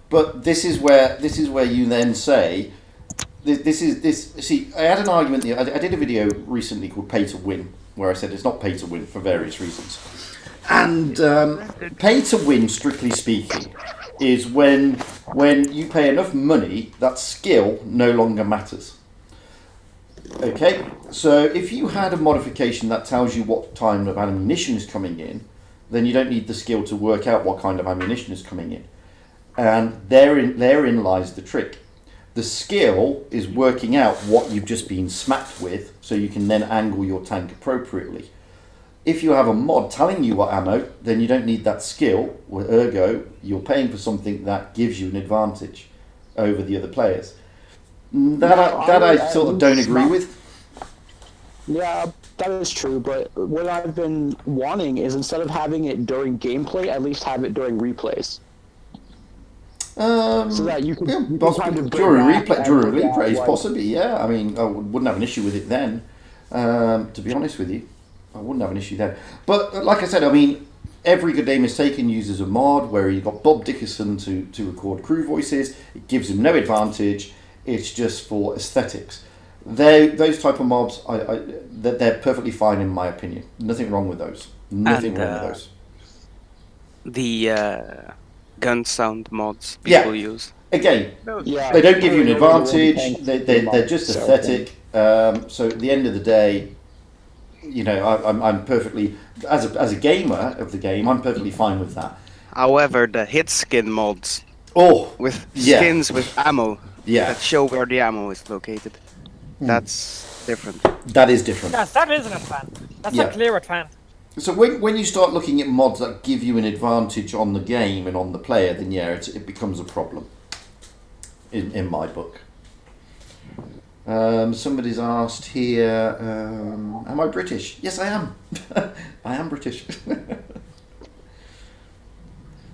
But this is where you then say See, I had an argument. I did a video recently called "Pay to Win," where I said it's not pay to win for various reasons. And pay to win, strictly speaking, is when you pay enough money that skill no longer matters. Okay, so if you had a modification that tells you what kind of ammunition is coming in, then you don't need the skill to work out what kind of ammunition is coming in. And therein lies the trick. The skill is working out what you've just been smacked with, so you can then angle your tank appropriately. If you have a mod telling you what ammo, then you don't need that skill, ergo, you're paying for something that gives you an advantage over the other players. That I sort of don't agree with. Yeah, that is true, but what I've been wanting is instead of having it during gameplay, at least have it during replays. So that you can, during replays, possibly, yeah. I mean, I wouldn't have an issue with it then, to be honest with you. I wouldn't have an issue then. But like I said, I mean, Every Good Name Is Taken uses a mod where you've got Bob Dickerson to record crew voices. It gives him no advantage. It's just for aesthetics. Those type of mobs, they're perfectly fine in my opinion. Nothing wrong with those. Nothing wrong with those. The gun sound mods people use. Again, they don't give you an advantage. They're just aesthetic. So at the end of the day, I'm perfectly as a gamer of the game, I'm perfectly fine with that. However, the hit skin mods with yeah. skins with ammo Yeah. that show where the ammo is located, that's different. That is different. Yes, that is an advantage. That's a clear advantage. So when you start looking at mods that give you an advantage on the game and on the player, then it becomes a problem. In my book. Somebody's asked here, am I British? Yes, I am. I am British.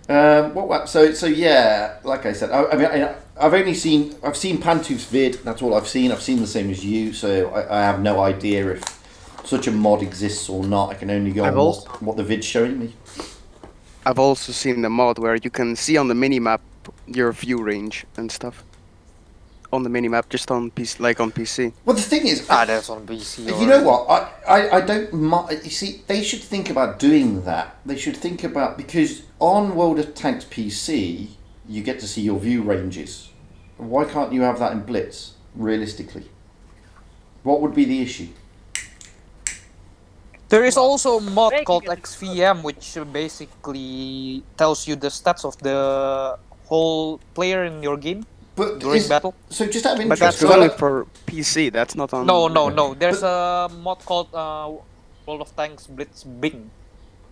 So yeah, like I said, I've seen Pantoof's vid. That's all I've seen. I've seen the same as you, so I have no idea if such a mod exists or not. I can only go on what the vid's showing me. I've also seen the mod where you can see on the minimap your view range and stuff. On the minimap, just on PC, like on PC. Well, the thing is, that's on PC. You know what? I don't. You see, they should think about doing that. They should think about, because on World of Tanks PC, you get to see your view ranges. Why can't you have that in Blitz? Realistically, what would be the issue? There is also a mod called XVM, which basically tells you the stats of the whole player in your game during battle. So just out of interest, but that's only for PC. That's not on. No. There's a mod called World of Tanks Blitz Bing.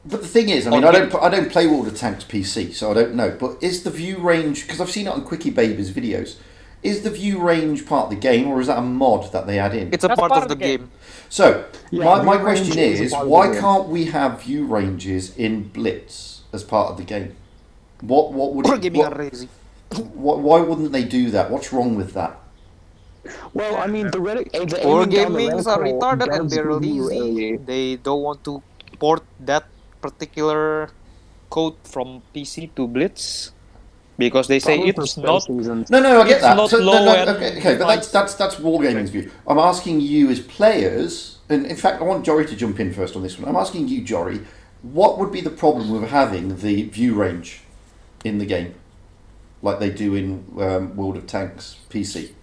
But the thing is, I don't play World of Tanks PC, so I don't know. But is the view range, because I've seen it on Quickie Baby's videos, is the view range part of the game, or is that a mod that they add in? It's part of the game. So, my question is, why can't we have view ranges in Blitz as part of the game? What would... Why wouldn't they do that? What's wrong with that? Well, I mean, the Wargamings are retarded and they're lazy. They don't want to port that particular code from PC to Blitz. Because they say it's not. No, I get that. Okay, but that's Wargaming's view. I'm asking you as players, and in fact, I want Jory to jump in first on this one. I'm asking you, Jory, what would be the problem with having the view range in the game, like they do in World of Tanks PC,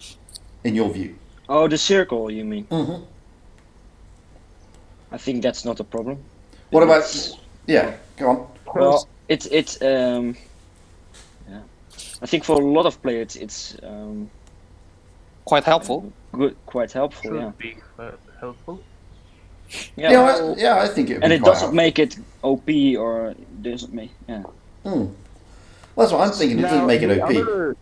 in your view? Oh, the circle, you mean? Mm-hmm. I think that's not a problem. What about? Yeah, go on. Well, it's I think for a lot of players, it's quite helpful. Good, quite helpful. Should be helpful. Yeah, I think it would and be it quite doesn't make it OP or doesn't make Well, that's what I'm thinking. It doesn't make it OP.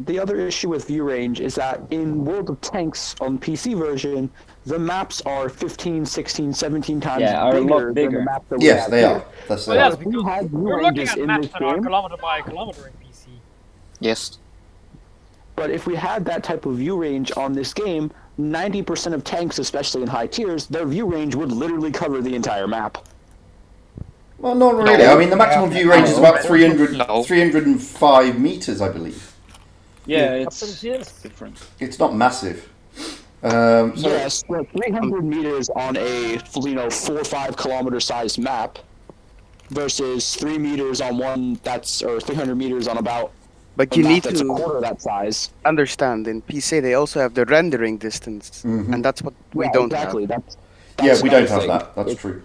The other issue with view range is that in World of Tanks on PC version, the maps are 15, 16, 17 times bigger than the map that we have they here. are. That's Well, yes, because we're looking at maps that are kilometer by kilometer in PC. Yes. But if we had that type of view range on this game, 90% of tanks, especially in high tiers, their view range would literally cover the entire map. Well, not really. I mean, the maximum view range is about 305 meters, I believe. Yeah, it's different. It's not massive. Yes, 300 meters on a 4 or 5 kilometer sized map versus 3 meters on one or 300 meters on about. But you need that's to a quarter that size. understand, in PC they also have the rendering distance, and that's what we don't have. We don't have that. That's true.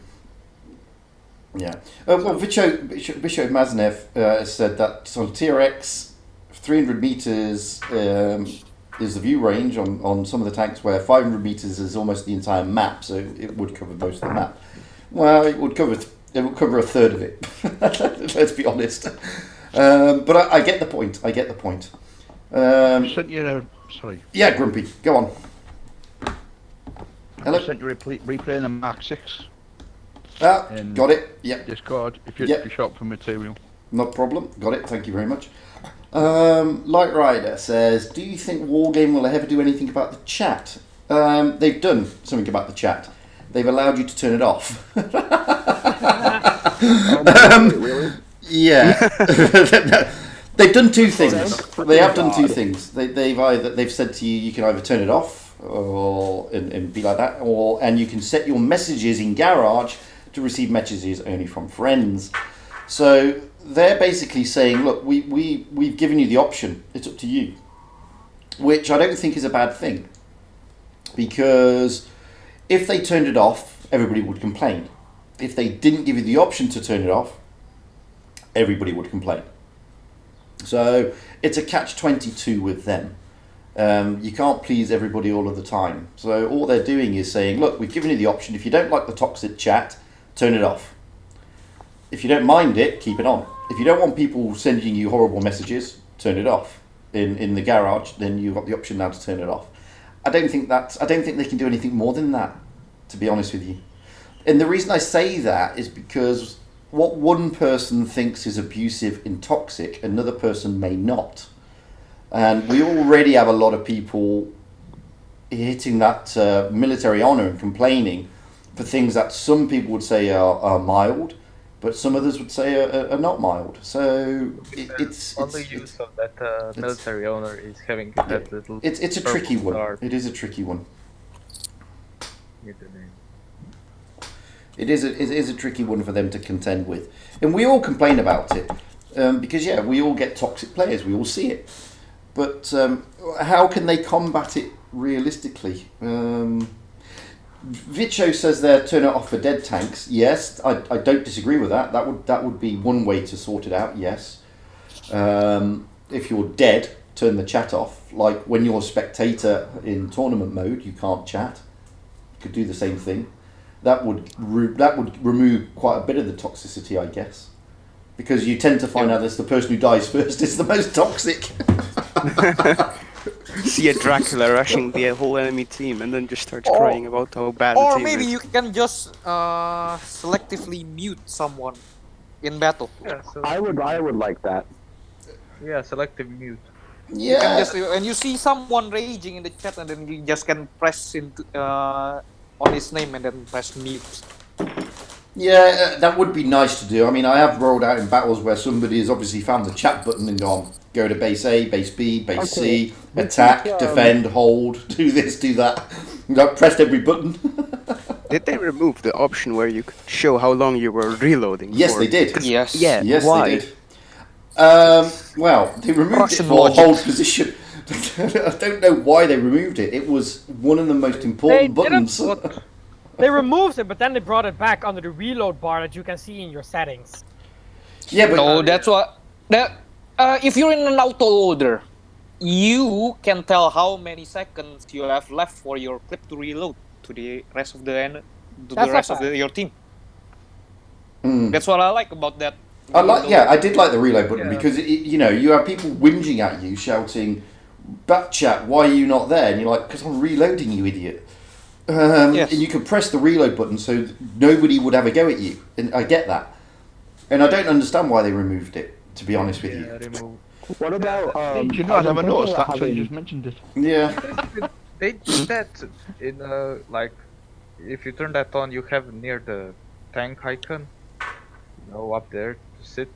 Yeah. Well, Visho Maznev said that on TRX, 300 meters is the view range on some of the tanks, where 500 meters is almost the entire map, so it would cover most of the map. Well, it would cover a third of it. Let's be honest. But I get the point. Sorry. Yeah, Grumpy, go on. Hello. I sent you replaying the Mark 6. Got it. Yep. Discord, if you shop for material. No problem. Got it. Thank you very much. Light Rider says, do you think Wargame will ever do anything about the chat? They've done something about the chat. They've allowed you to turn it off. Really? Yeah. They've done two things. They have done two things. They've said to you, you can either turn it off and be like that, and you can set your messages in Garage to receive messages only from friends. So they're basically saying, look, we've given you the option. It's up to you, which I don't think is a bad thing, because if they turned it off, everybody would complain. If they didn't give you the option to turn it off, everybody would complain. So it's a catch-22 with them. You can't please everybody all of the time. So all they're doing is saying, look, we've given you the option. If you don't like the toxic chat, turn it off. If you don't mind it, keep it on. If you don't want people sending you horrible messages, turn it off. In the garage, then you've got the option now to turn it off. I don't think they can do anything more than that, to be honest with you. And the reason I say that is because what one person thinks is abusive and toxic, another person may not. And we already have a lot of people hitting that military honour and complaining for things that some people would say are mild, but some others would say are not mild. So it's only use of that military honour is having that little. It's a tricky one. Star. It is a tricky one. It is a tricky one for them to contend with, and we all complain about it because we all get toxic players. We all see it, but how can they combat it realistically? Vicho says they're turn it off for dead tanks. Yes, I don't disagree with that. That would be one way to sort it out. Yes, if you're dead, turn the chat off. Like when you're a spectator in tournament mode, you can't chat. You could do the same thing. That would remove quite a bit of the toxicity, I guess, because you tend to find out that the person who dies first is the most toxic. See a Dracula rushing the whole enemy team and then just starts crying about how bad the team Or maybe is. you can just selectively mute someone in battle. Yeah, so I would like that. yeah, selective mute. You can Yeah, just, when you see someone raging in the chat, and then you just can press into on his name and then press mute. yeah, that would be nice to do. I mean, I have rolled out in battles where somebody has obviously found the chat button and gone, go to base A, base B, base C, attack, defend, hold, do this, do that. Pressed every button. Did they remove the option where you could show how long you were reloading? Yes, for? they did. Yes. Yeah, Yes, why? they did. Well, they removed Russian it for logic. hold position. I don't know why they removed it. It was one of the most important buttons. They removed it, but then they brought it back under the reload bar that you can see in your settings. Yeah, but No, that's what. If you're in an autoloader, you can tell how many seconds you have left for your clip to reload to the rest of your team. That's what I like about that. I did like the reload button because you have people whinging at you, shouting, "Bat chat, why are you not there?" And you're like, "Because I'm reloading, you idiot." Yes. And you can press the reload button so nobody would have a go at you, and I get that. And I don't understand why they removed it, to be honest with you. What about? You know, I never noticed that until you just mentioned it. Yeah. They did that in like, if you turn that on, you have near the tank icon, up there to sit.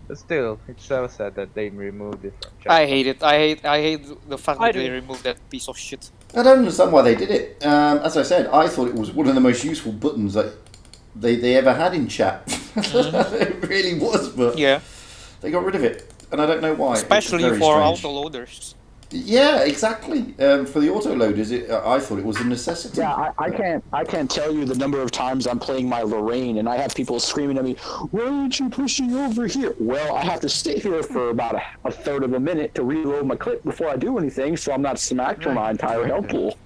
But still, it's so sad that they removed it from chat. I hate it. I hate the fact I that do. they removed that piece of shit. I don't understand why they did it. As I said, I thought it was one of the most useful buttons that they ever had in chat. It really was, but they got rid of it, and I don't know why. Especially for autoloaders. Yeah, exactly. For the autoloaders, I thought it was a necessity. Yeah, I can't tell you the number of times I'm playing my Lorraine and I have people screaming at me, "Why aren't you pushing over here?" Well, I have to stay here for about a third of a minute to reload my clip before I do anything, so I'm not smacked from my entire health pool.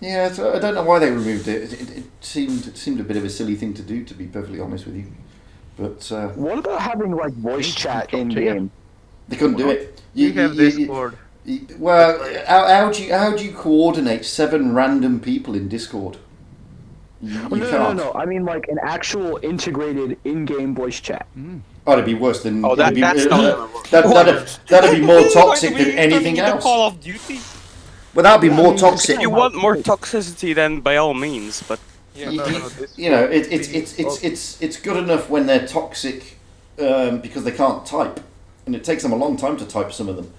Yeah, so I don't know why they removed it. It seemed a bit of a silly thing to do, to be perfectly honest with you. But what about having like voice chat in game? They couldn't do it. You have Discord. Well, how do you coordinate 7 random people in Discord? You can't. No. I mean like an actual integrated in-game voice chat. Oh, it'd be worse than. Oh, that'd That'd be more toxic than anything else. Call of Duty. Well, that'd be more toxic. If you want more toxicity, then by all means, but It's good enough when they're toxic because they can't type, and it takes them a long time to type some of them.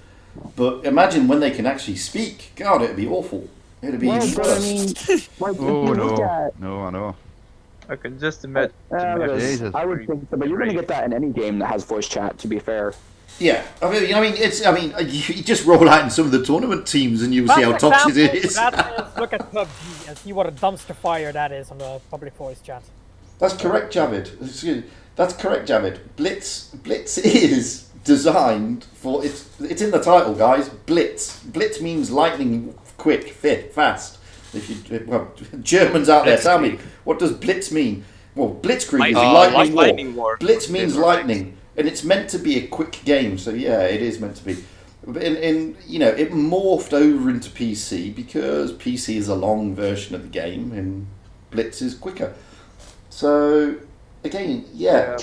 But imagine when they can actually speak. God, it'd be awful. It'd be worse. But I mean, like, No, I know. I can just imagine. Jesus. I would think so, but you're gonna get that in any game that has voice chat. To be fair. Yeah, you just roll out in some of the tournament teams and you'll see how toxic it is. That is, look at PUBG and see what a dumpster fire that is on the public voice chat. That's correct, Javid. That's correct, Javid. Blitz is designed for it's in the title, guys. Blitz means lightning, quick, fit, fast. Germans out there, tell me, what does blitz mean? Well, blitzkrieg is lightning war. Blitz means lightning, and it's meant to be a quick game. So yeah, it is meant to be. And it morphed over into PC because PC is a long version of the game, and Blitz is quicker. So again,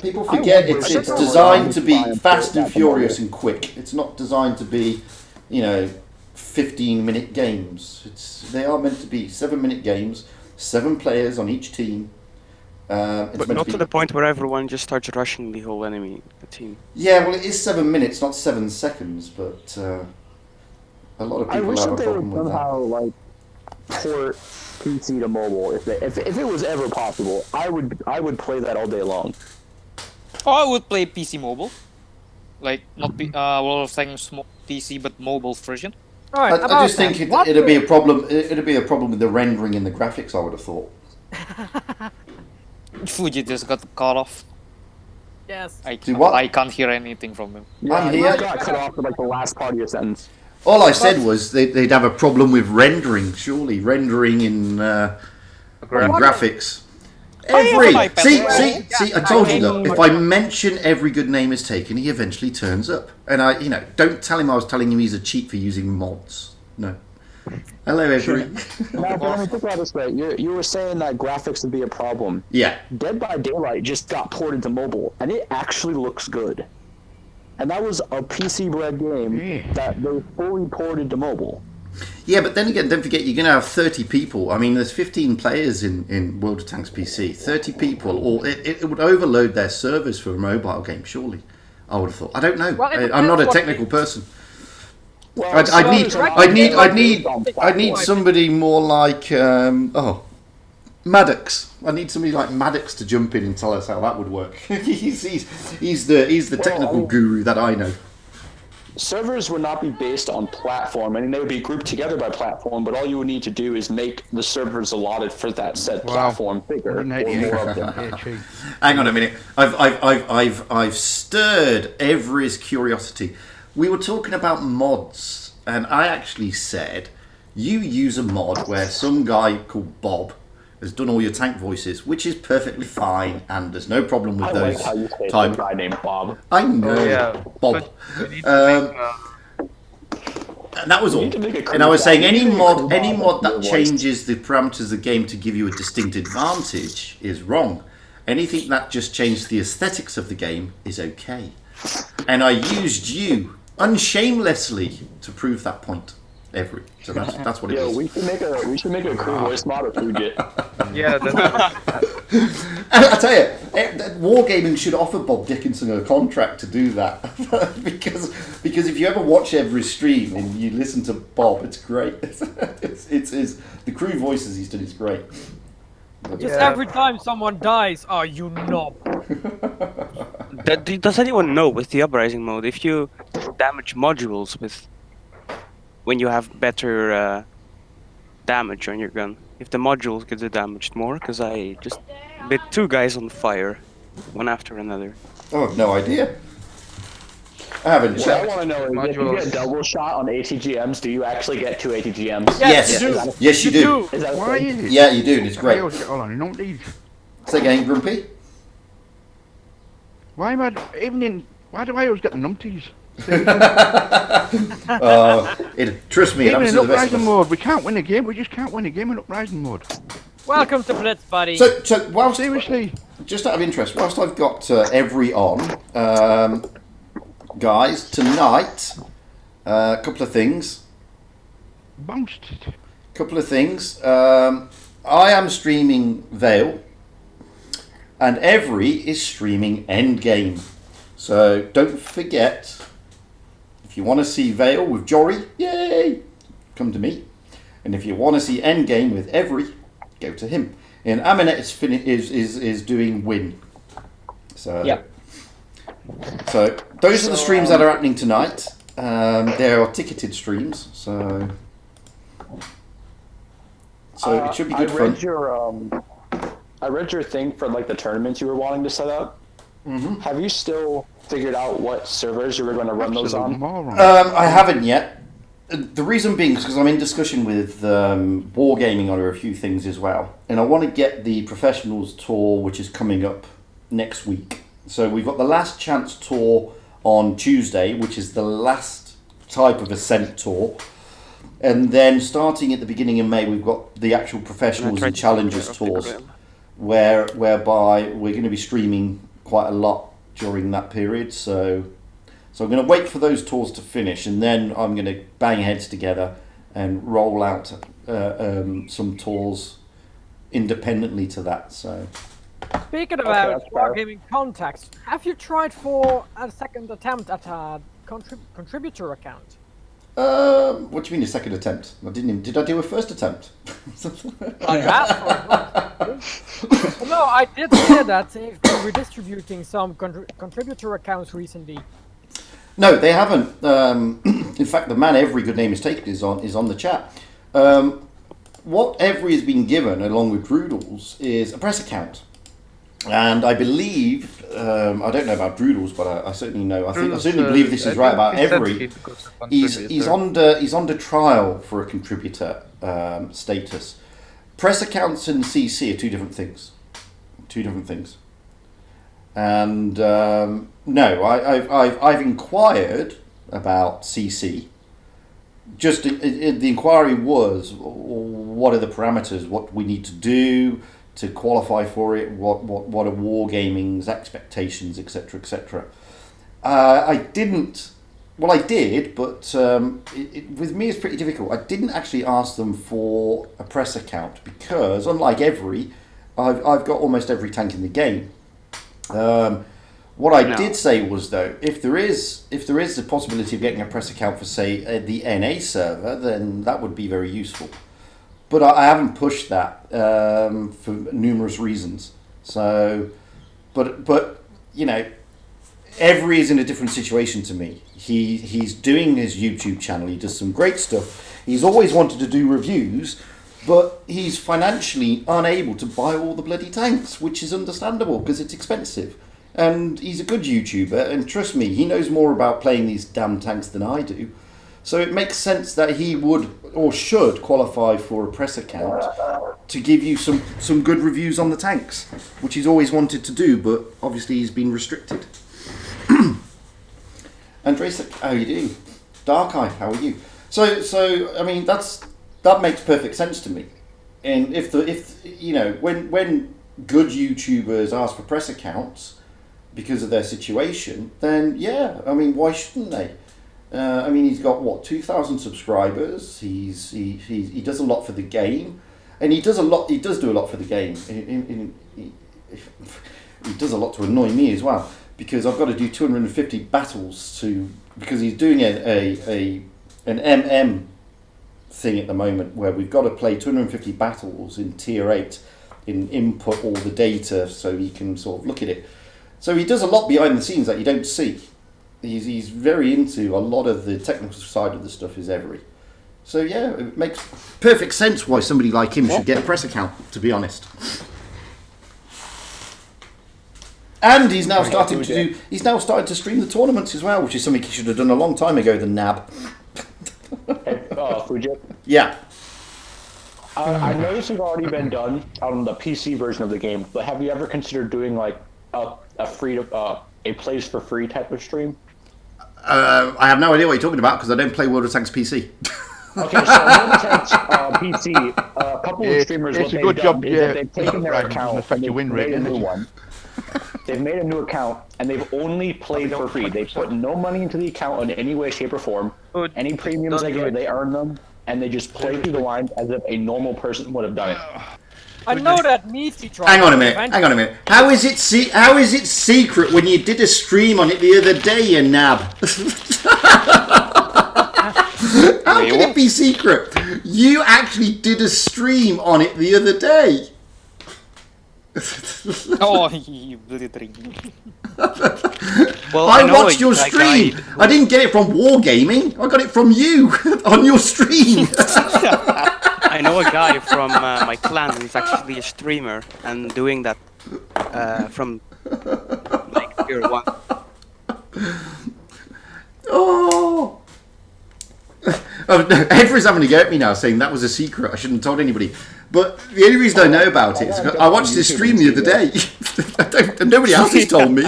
people forget it's designed to be fast and furious and quick. It's not designed to be, 15-minute games. They are meant to be 7-minute games, 7 players on each team. But not to the point where everyone just starts rushing the whole enemy team. Yeah, well, it is 7 minutes, not 7 seconds, but a lot of people have a problem with that. I wish they would somehow port PC to mobile. If it was ever possible, I would play that all day long. Oh, I would play PC mobile, like not a lot of things PC but mobile version. Right, I just think it'd be a problem. It'd be a problem with the rendering and the graphics. I would have thought. Fuji just got cut off. Yes. I can't hear anything from him. Yeah, he got cut off at the last part of your sentence. All I said was they'd have a problem with rendering. Surely rendering in graphics. See, I told you that if I mention every good name is taken, he eventually turns up. And don't tell him I was telling him he's a cheat for using mods. No. Hello, every. Now, but let me think about this way. You were saying that graphics would be a problem. Yeah. Dead by Daylight just got ported to mobile, and it actually looks good. And that was a PC-bred game that they fully ported to mobile. Yeah, but then again, don't forget, you're going to have 30 people. I mean, there's 15 players in World of Tanks PC. 30 people, or it would overload their servers for a mobile game, surely. I would have thought. I don't know. Well, I'm not a technical person. Well, I need somebody more like Maddox. I need somebody like Maddox to jump in and tell us how that would work. he's the technical guru that I know. Servers would not be based on platform. I mean, they would be grouped together by platform, but all you would need to do is make the servers allotted for that said platform bigger or more of them. Hang on a minute. I've stirred Every's curiosity. We were talking about mods, and I actually said you use a mod where some guy called Bob has done all your tank voices, which is perfectly fine, and there's no problem with those. Like how you say some guy named Bob. I know, Bob. And that was all. And I was saying any mod that changes the parameters of the game to give you a distinct advantage is wrong. Anything that just changes the aesthetics of the game is okay. And I used you unshamelessly to prove that point. So that's what it is. We should make a crew voice mod of Fugit. Yeah. I tell you, Wargaming should offer Bob Dickinson a contract to do that because if you ever watch every stream and you listen to Bob, it's great. It's the crew voices he's done is great. Just every time someone dies, oh, you knob. Does anyone know with the Uprising mode if you damage modules when you have better damage on your gun, if the modules get damaged more? Because I just bit 2 guys on fire, one after another. Oh, no idea. I haven't checked. What I want to know is if you get double shot on ATGMs, do you actually get 2 ATGMs? Yes, yes, you do. Why is it? Yeah, you do, and it's great. Hold on, numpties. Say again, Grumpy? Why do I always get the numpties? Trust me, even in Uprising mode, we can't win a game. We just can't win a game in Uprising mode. Welcome to Blitz, buddy. So whilst, seriously, just out of interest, whilst I've got Every on, guys, tonight, a couple of things. Bounced. Couple of things. I am streaming Veil, and Every is streaming Endgame. So don't forget. If you want to see Veil with Jory, yay, come to me. And if you want to see Endgame with Every, go to him. And Aminet is doing Win. So yeah. So those are the streams that are happening tonight. There are ticketed streams, so it should be good fun. I read your thing for like the tournaments you were wanting to set up. Mm-hmm. Have you still figured out what servers you were going to run those on? I haven't yet. The reason being is because I'm in discussion with Wargaming on a few things as well, and I want to get the Professionals tour, which is coming up next week. So we've got the Last Chance tour on Tuesday, which is the last type of Ascent tour. And then starting at the beginning of May, we've got the actual Professionals and Challengers tours, whereby we're going to be streaming quite a lot during that period. So I'm going to wait for those tours to finish, and then I'm going to bang heads together and roll out some tours independently to that. So. Speaking about Wargaming contacts, have you tried for a second attempt at a contributor account? What do you mean a second attempt? Did I do a first attempt? I asked for it. No, I did hear that they've been redistributing some contributor accounts recently. No, they haven't. In fact, the man Every Good Name is Taken is on the chat. What Every has been given, along with Droodles, is a press account. And I believe, I don't know about Droodles, but I certainly know. I certainly believe this is right about Every. He's under trial for a contributor status. Press accounts and CC are two different things. And no, I've inquired about CC. Just the inquiry was, what are the parameters? What we need to do to qualify for it? What are Wargaming's expectations, etc., etc. I didn't. Well, I did, but with me it's pretty difficult. I didn't actually ask them for a press account because, unlike Every, I've got almost every tank in the game. What I did say was, though, if there is the possibility of getting a press account for, say, the NA server, then that would be very useful. But I haven't pushed that for numerous reasons. So, but you know, Every is in a different situation to me. He's doing his YouTube channel. He does some great stuff. He's always wanted to do reviews, but he's financially unable to buy all the bloody tanks, which is understandable because it's expensive. And he's a good YouTuber, and trust me, he knows more about playing these damn tanks than I do. So it makes sense that he would or should qualify for a press account to give you some good reviews on the tanks, which he's always wanted to do, but obviously he's been restricted. Andres, how are you doing? Dark Eye, how are you? So I mean that makes perfect sense to me. And if you know, when good YouTubers ask for press accounts because of their situation, then yeah, I mean, why shouldn't they? I mean, he's got what, 2,000 subscribers. He does a lot for the game, and he does do a lot for the game. He does a lot to annoy me as well, because I've got to do 250 battles because he's doing an MM thing at the moment where we've got to play 250 battles in tier 8 and input all the data so he can sort of look at it. So he does a lot behind the scenes that you don't see. He's very into a lot of the technical side of the stuff is Every. So yeah, it makes perfect sense why somebody like him should get a press account, to be honest. And he's now starting to stream the tournaments as well, which is something he should have done a long time ago, the nab. Fugit? Yeah. I know this has already been done on the PC version of the game, but have you ever considered doing like a plays for free type of stream? I have no idea what you're talking about because I don't play World of Tanks PC. Okay, so World of Tanks PC, a couple of streamers, what they've done is that they've taken their account and they've made a new one. They've made a new account and they've only played for free. They put no money into the account in any way, shape, or form. Any premiums they get, they earn them, and they just play through the lines as if a normal person would have done it. I know that Meaty tried. Hang on a minute. How is it secret when you did a stream on it the other day, you nab? How can it be secret? You actually did a stream on it the other day. Oh, you bloody drink. Well, I know watched your a stream. guy I didn't get it from Wargaming. I got it from you on your stream. I know a guy from my clan who's actually a streamer and doing that from like tier 1. Oh. Everyone's having a go at me now, saying that was a secret. I shouldn't have told anybody. But the only reason I know about it is because I watched this stream the other day. And nobody else has told me.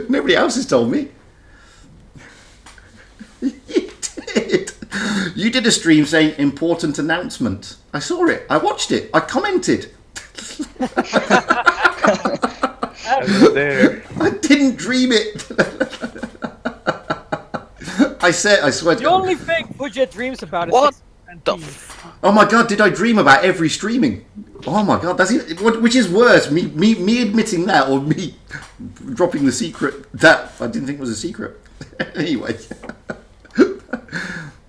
Nobody else has told me. You did. You did a stream saying important announcement. I saw it. I watched it. I commented. I was there. I didn't dream it. I swear to The only thing Fugit dreams about is What the 617. Oh my god, did I dream about every streaming? Oh my god, that's it. Which is worse, me admitting that or me dropping the secret that I didn't think was a secret? Anyway.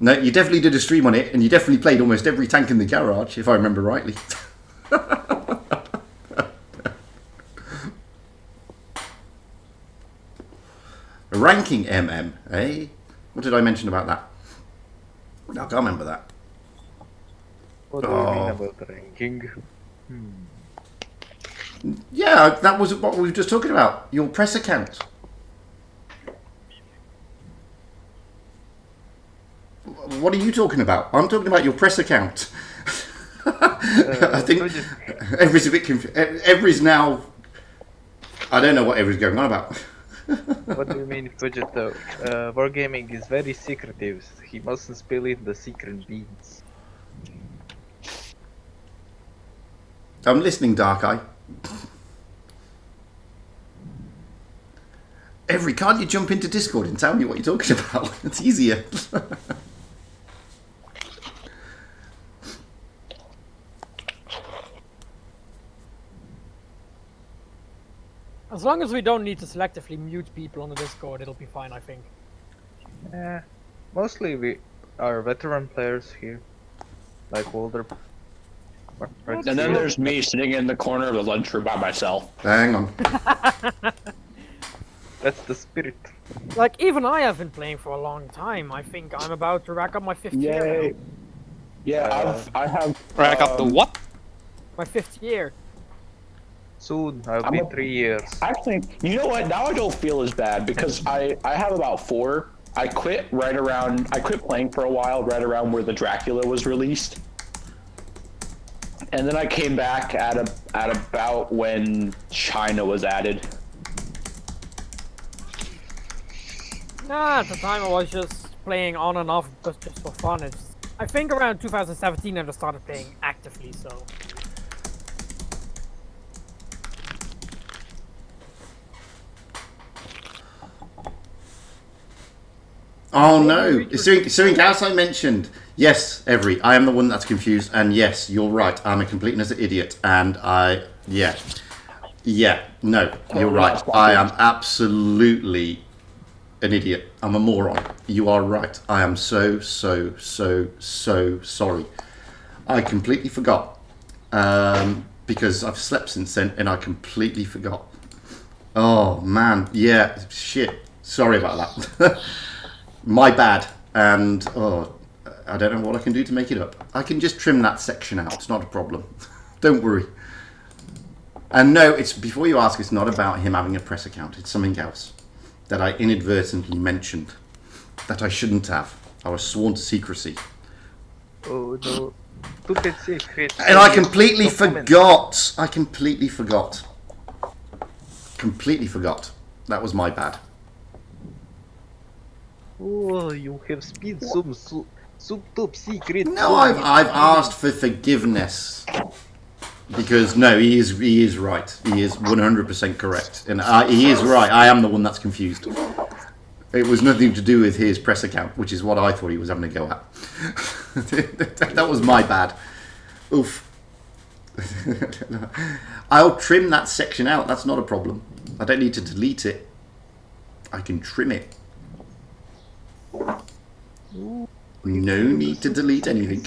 No, you definitely did a stream on it, and you definitely played almost every tank in the garage, if I remember rightly. Ranking MM, eh? What did I mention about that? I can't remember that. What do you mean about ranking? Yeah, that was what we were just talking about. Your press account. What are you talking about? I'm talking about your press account. I think everybody's a bit confused. Everybody's now... I don't know what everybody's going on about. What do you mean, Fugit? Wargaming is very secretive. He mustn't spill in the secret beans. I'm listening, Dark Eye. Can't you jump into Discord and tell me what you're talking about? It's easier. As long as we don't need to selectively mute people on the Discord, it'll be fine, I think. Mostly we are veteran players here, like Wotb. And then there's me sitting in the corner of the lunchroom by myself. Hang on. That's the spirit. Like, even I have been playing for a long time. I think I'm about to rack up my 5th year. Yay! now. Yeah, I have. Rack up the what? My 5th year. Soon, I'll be 3 years. Actually, you know what? Now I don't feel as bad because I have about 4. I quit playing for a while right around where the Dracula was released. And then I came back at about when China was added. Nah, at the time I was just playing on and off just for fun. I think around 2017 I just started playing actively, so... Oh no! Something else I mentioned. Yes, Every. I am the one that's confused, and yes, you're right. I'm a complete and utter idiot, and no, you're right. I am absolutely an idiot. I'm a moron. You are right. I am so sorry. I completely forgot. Because I've slept since then, and I completely forgot. Oh man, yeah, shit. Sorry about that. My bad, and I don't know what I can do to make it up. I can just trim that section out. It's not a problem. Don't worry. And no, it's before you ask. It's not about him having a press account. It's something else that I inadvertently mentioned that I shouldn't have. I was sworn to secrecy. Oh no! Keep it secret. And I completely forgot. Completely forgot. That was my bad. Oh, you have spilled some top secret. No, I've asked for forgiveness because no, he is right. He is 100% correct, and he is right. I am the one that's confused. It was nothing to do with his press account, which is what I thought he was having a go at. That was my bad. Oof. I'll trim that section out. That's not a problem. I don't need to delete it. I can trim it. No need to delete anything.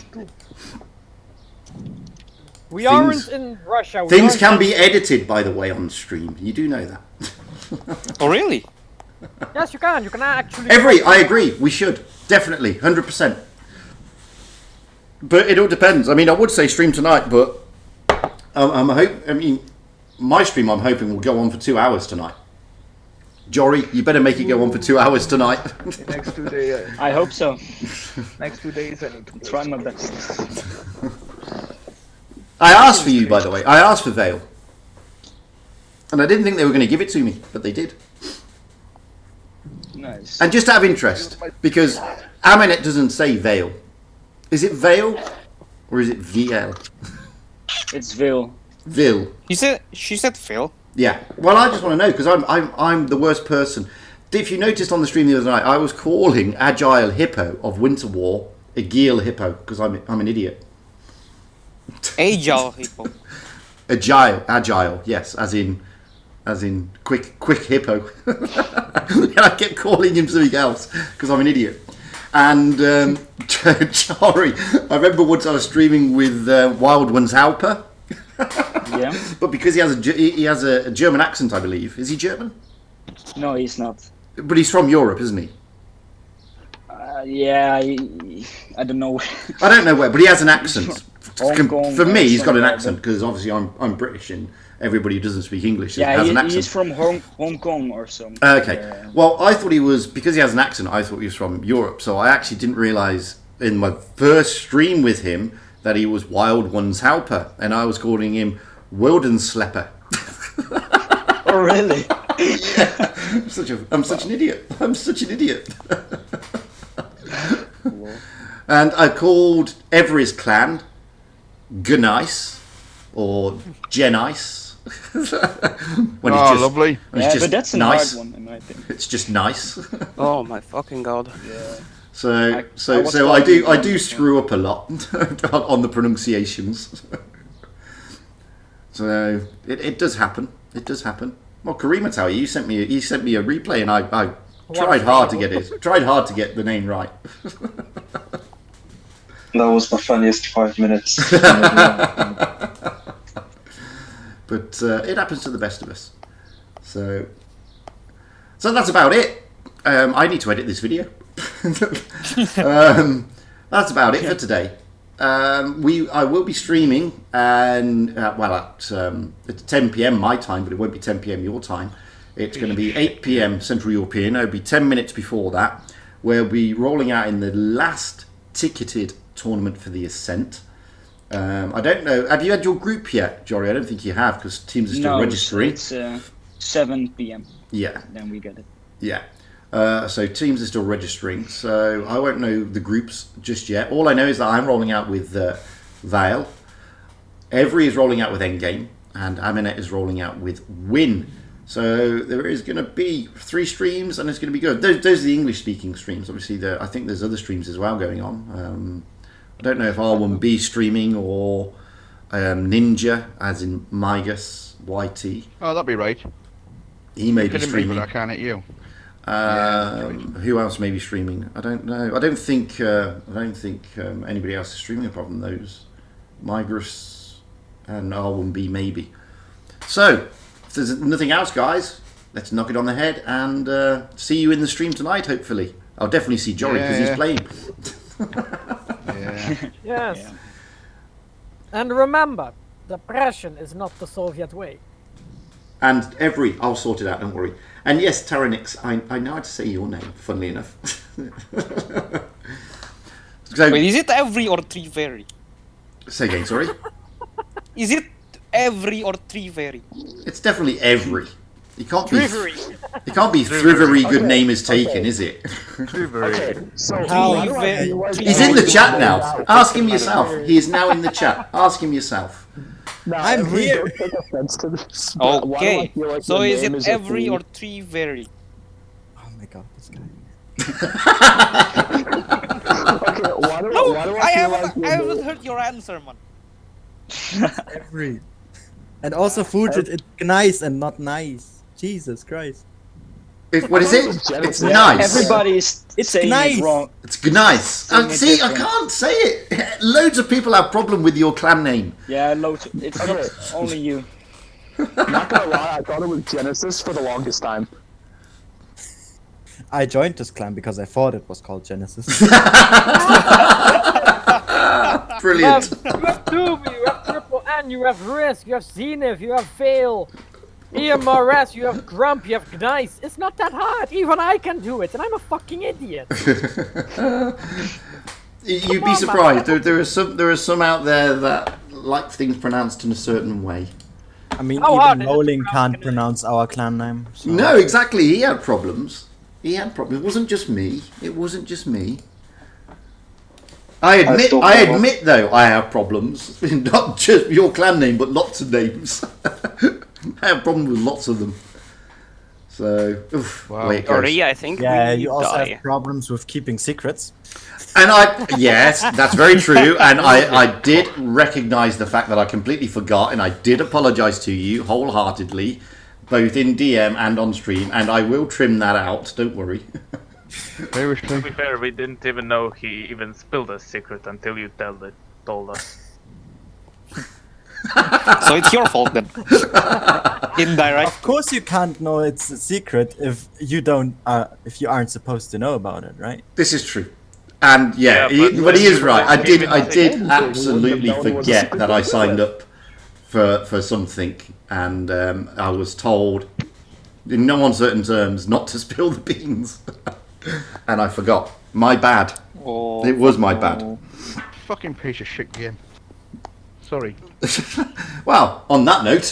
We aren't in Russia. Things can be edited, by the way, on stream. You do know that. Oh, really? Yes, you can. You can actually. I agree. We should definitely 100%. But it all depends. I mean, I would say stream tonight, but my stream I'm hoping will go on for 2 hours tonight. Jory, you better make it go on for 2 hours tonight. Next 2 days. I hope so. Next 2 days, I need to Try my best. I asked for you, by the way. I asked for Vale. And I didn't think they were going to give it to me, but they did. Nice. And just out of interest, because Aminet doesn't say Vale. Is it Vale or is it VL? It's Vil. Vil. She said Phil. Yeah. Well, I just want to know because I'm the worst person. If you noticed on the stream the other night, I was calling Agile Hippo of Winter War Agile Hippo because I'm an idiot. Agile Hippo. Agile, yes, as in quick hippo. And I kept calling him something else because I'm an idiot. And sorry, I remember once I was streaming with Wild Ones Halper. Yeah. But because he has a German accent, I believe. Is he German? No, he's not. But he's from Europe, isn't he? Yeah, I don't know. I don't know where, but he has an accent. Hong Kong For me, he's got an somewhere, accent because obviously I'm British and everybody who doesn't speak English Yeah, has an accent. he's from Hong Kong or something. Okay. Well, I thought he was, because he has an accent, I thought he was from Europe. So I actually didn't realise in my first stream with him that he was Wild Ones Halper. And I was calling him Wildenslepper. Oh, really? Yeah. I'm such an idiot. I'm such an idiot. And I called Everest clan Gunice or Genice. When it's just, lovely. When Yeah, it's just but that's a nice. hard one, in my opinion. It's just nice. Oh my fucking god. Yeah. So I I do screw up a lot on the pronunciations. So it does happen. It does happen. Well, Karima, tell you sent me a replay, and I tried hard to get it. Tried hard to get the name right. That was my funniest 5 minutes. But it happens to the best of us. So that's about it. I need to edit this video. That's about it for today. I will be streaming and at 10 p.m. my time, but it won't be 10 p.m. your time. It's going to be 8 p.m. Central European. It'll be 10 minutes before that. We'll be rolling out in the last ticketed tournament for the Ascent. I don't know. Have you had your group yet, Jory? I don't think you have because teams are still registering. It's 7 p.m. Yeah. Then we get it. Yeah. So teams are still registering. So I won't know the groups just yet. All I know is that I'm rolling out with Vale. Every is rolling out with Endgame. And Aminet is rolling out with Win. So there is going to be 3 streams and it's going to be good. Those are the English-speaking streams. Obviously, I think there's other streams as well going on. I don't know if R1B streaming or Ninja, as in Migas YT. Oh, that'd be right. He may be Couldn't streaming. I can't at you. Who else may be streaming? I don't know. I don't think anybody else is streaming apart from those. Migris and R1B maybe. So, if there's nothing else, guys, let's knock it on the head and see you in the stream tonight, hopefully. I'll definitely see Jory because he's playing. Yeah. Yes. Yeah. And remember, depression is not the Soviet way. And I'll sort it out, don't worry. And yes, Taranix, I know how to say your name, funnily enough. So, Wait, is it every or 3 very? say again, sorry? Is it every or 3 very? It's definitely every. It can't be Thrivery. It can't be Thrivery good name is taken, is it? Okay, so He's in the chat now. Ask him yourself. He is now in the chat. Ask him yourself. I'm here. Don't take offense to this, but why do I Okay, feel like so your is name it a every three? or 3 very? Oh my god, this guy. Okay, why do No, I feel I like haven't your name- heard your answer, man. Every. And also Fugit, it's nice and not nice. Jesus Christ. What is it? It's nice. Everybody's saying nice. it wrong. It's nice. Saying it See, I different. can't say it. Loads of people have problem with your clan name. Yeah, loads. It's not only you. Not gonna lie, I thought it was Genesis for the longest time. I joined this clan because I thought it was called Genesis. Brilliant. You have Doom, you have Triple N, you have Risk, you have Zenith, you have Fail, EMRS, you have Grump, you have Gnice. It's not that hard. Even I can do it, and I'm a fucking idiot. You'd be surprised. There are some out there that like things pronounced in a certain way. I mean, How hard even is it to Nolan pronounce can't it? pronounce our clan name. So. No, exactly. He had problems. It wasn't just me. I admit though, I have problems. Not just your clan name, but lots of names. I have problems with lots of them. So, Wow. way it goes. Sorry, I think Yeah, we you also die. have problems with keeping secrets. And yes, that's very true. And I did recognise the fact that I completely forgot, and I did apologise to you wholeheartedly, both in DM and on stream, and I will trim that out. Don't worry. Very To true. be fair, we didn't even know he even spilled a secret until you told us. So it's your fault then. Indirect. Of course, you can't know it's a secret if you don't, if you aren't supposed to know about it, right? This is true. And yeah, but he is right. I did absolutely forget that I signed up for something, and I was told in no uncertain terms not to spill the beans, and I forgot. My bad. Oh, It was my bad. Fucking piece of shit game. Sorry. Well, on that note,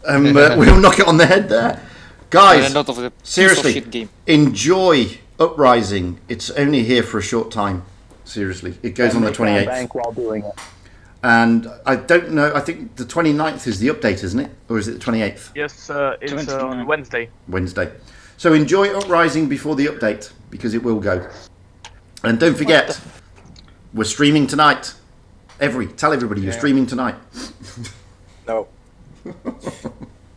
we'll knock it on the head there, guys. And a lot of the piece of Seriously, shit game. enjoy Uprising. It's only here for a short time. Seriously, it goes on the 28th. Bank while doing it. And I don't know, I think the 29th is the update, isn't it? Or is it the 28th? Yes, it's on Wednesday. Wednesday. So enjoy Uprising before the update, because it will go. And don't forget, we're streaming tonight. Tell everybody you're streaming tonight. No.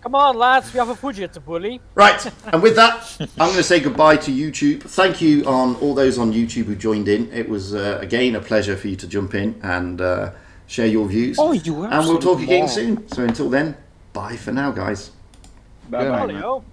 Come on, lads, we have a Fugit'S to bully. Right, and with that, I'm going to say goodbye to YouTube. Thank you on all those on YouTube who joined in. It was, again, a pleasure for you to jump in and share your views. Oh, you and we'll talk again absolute soon. So until then, bye for now, guys. Bye bye. Olio.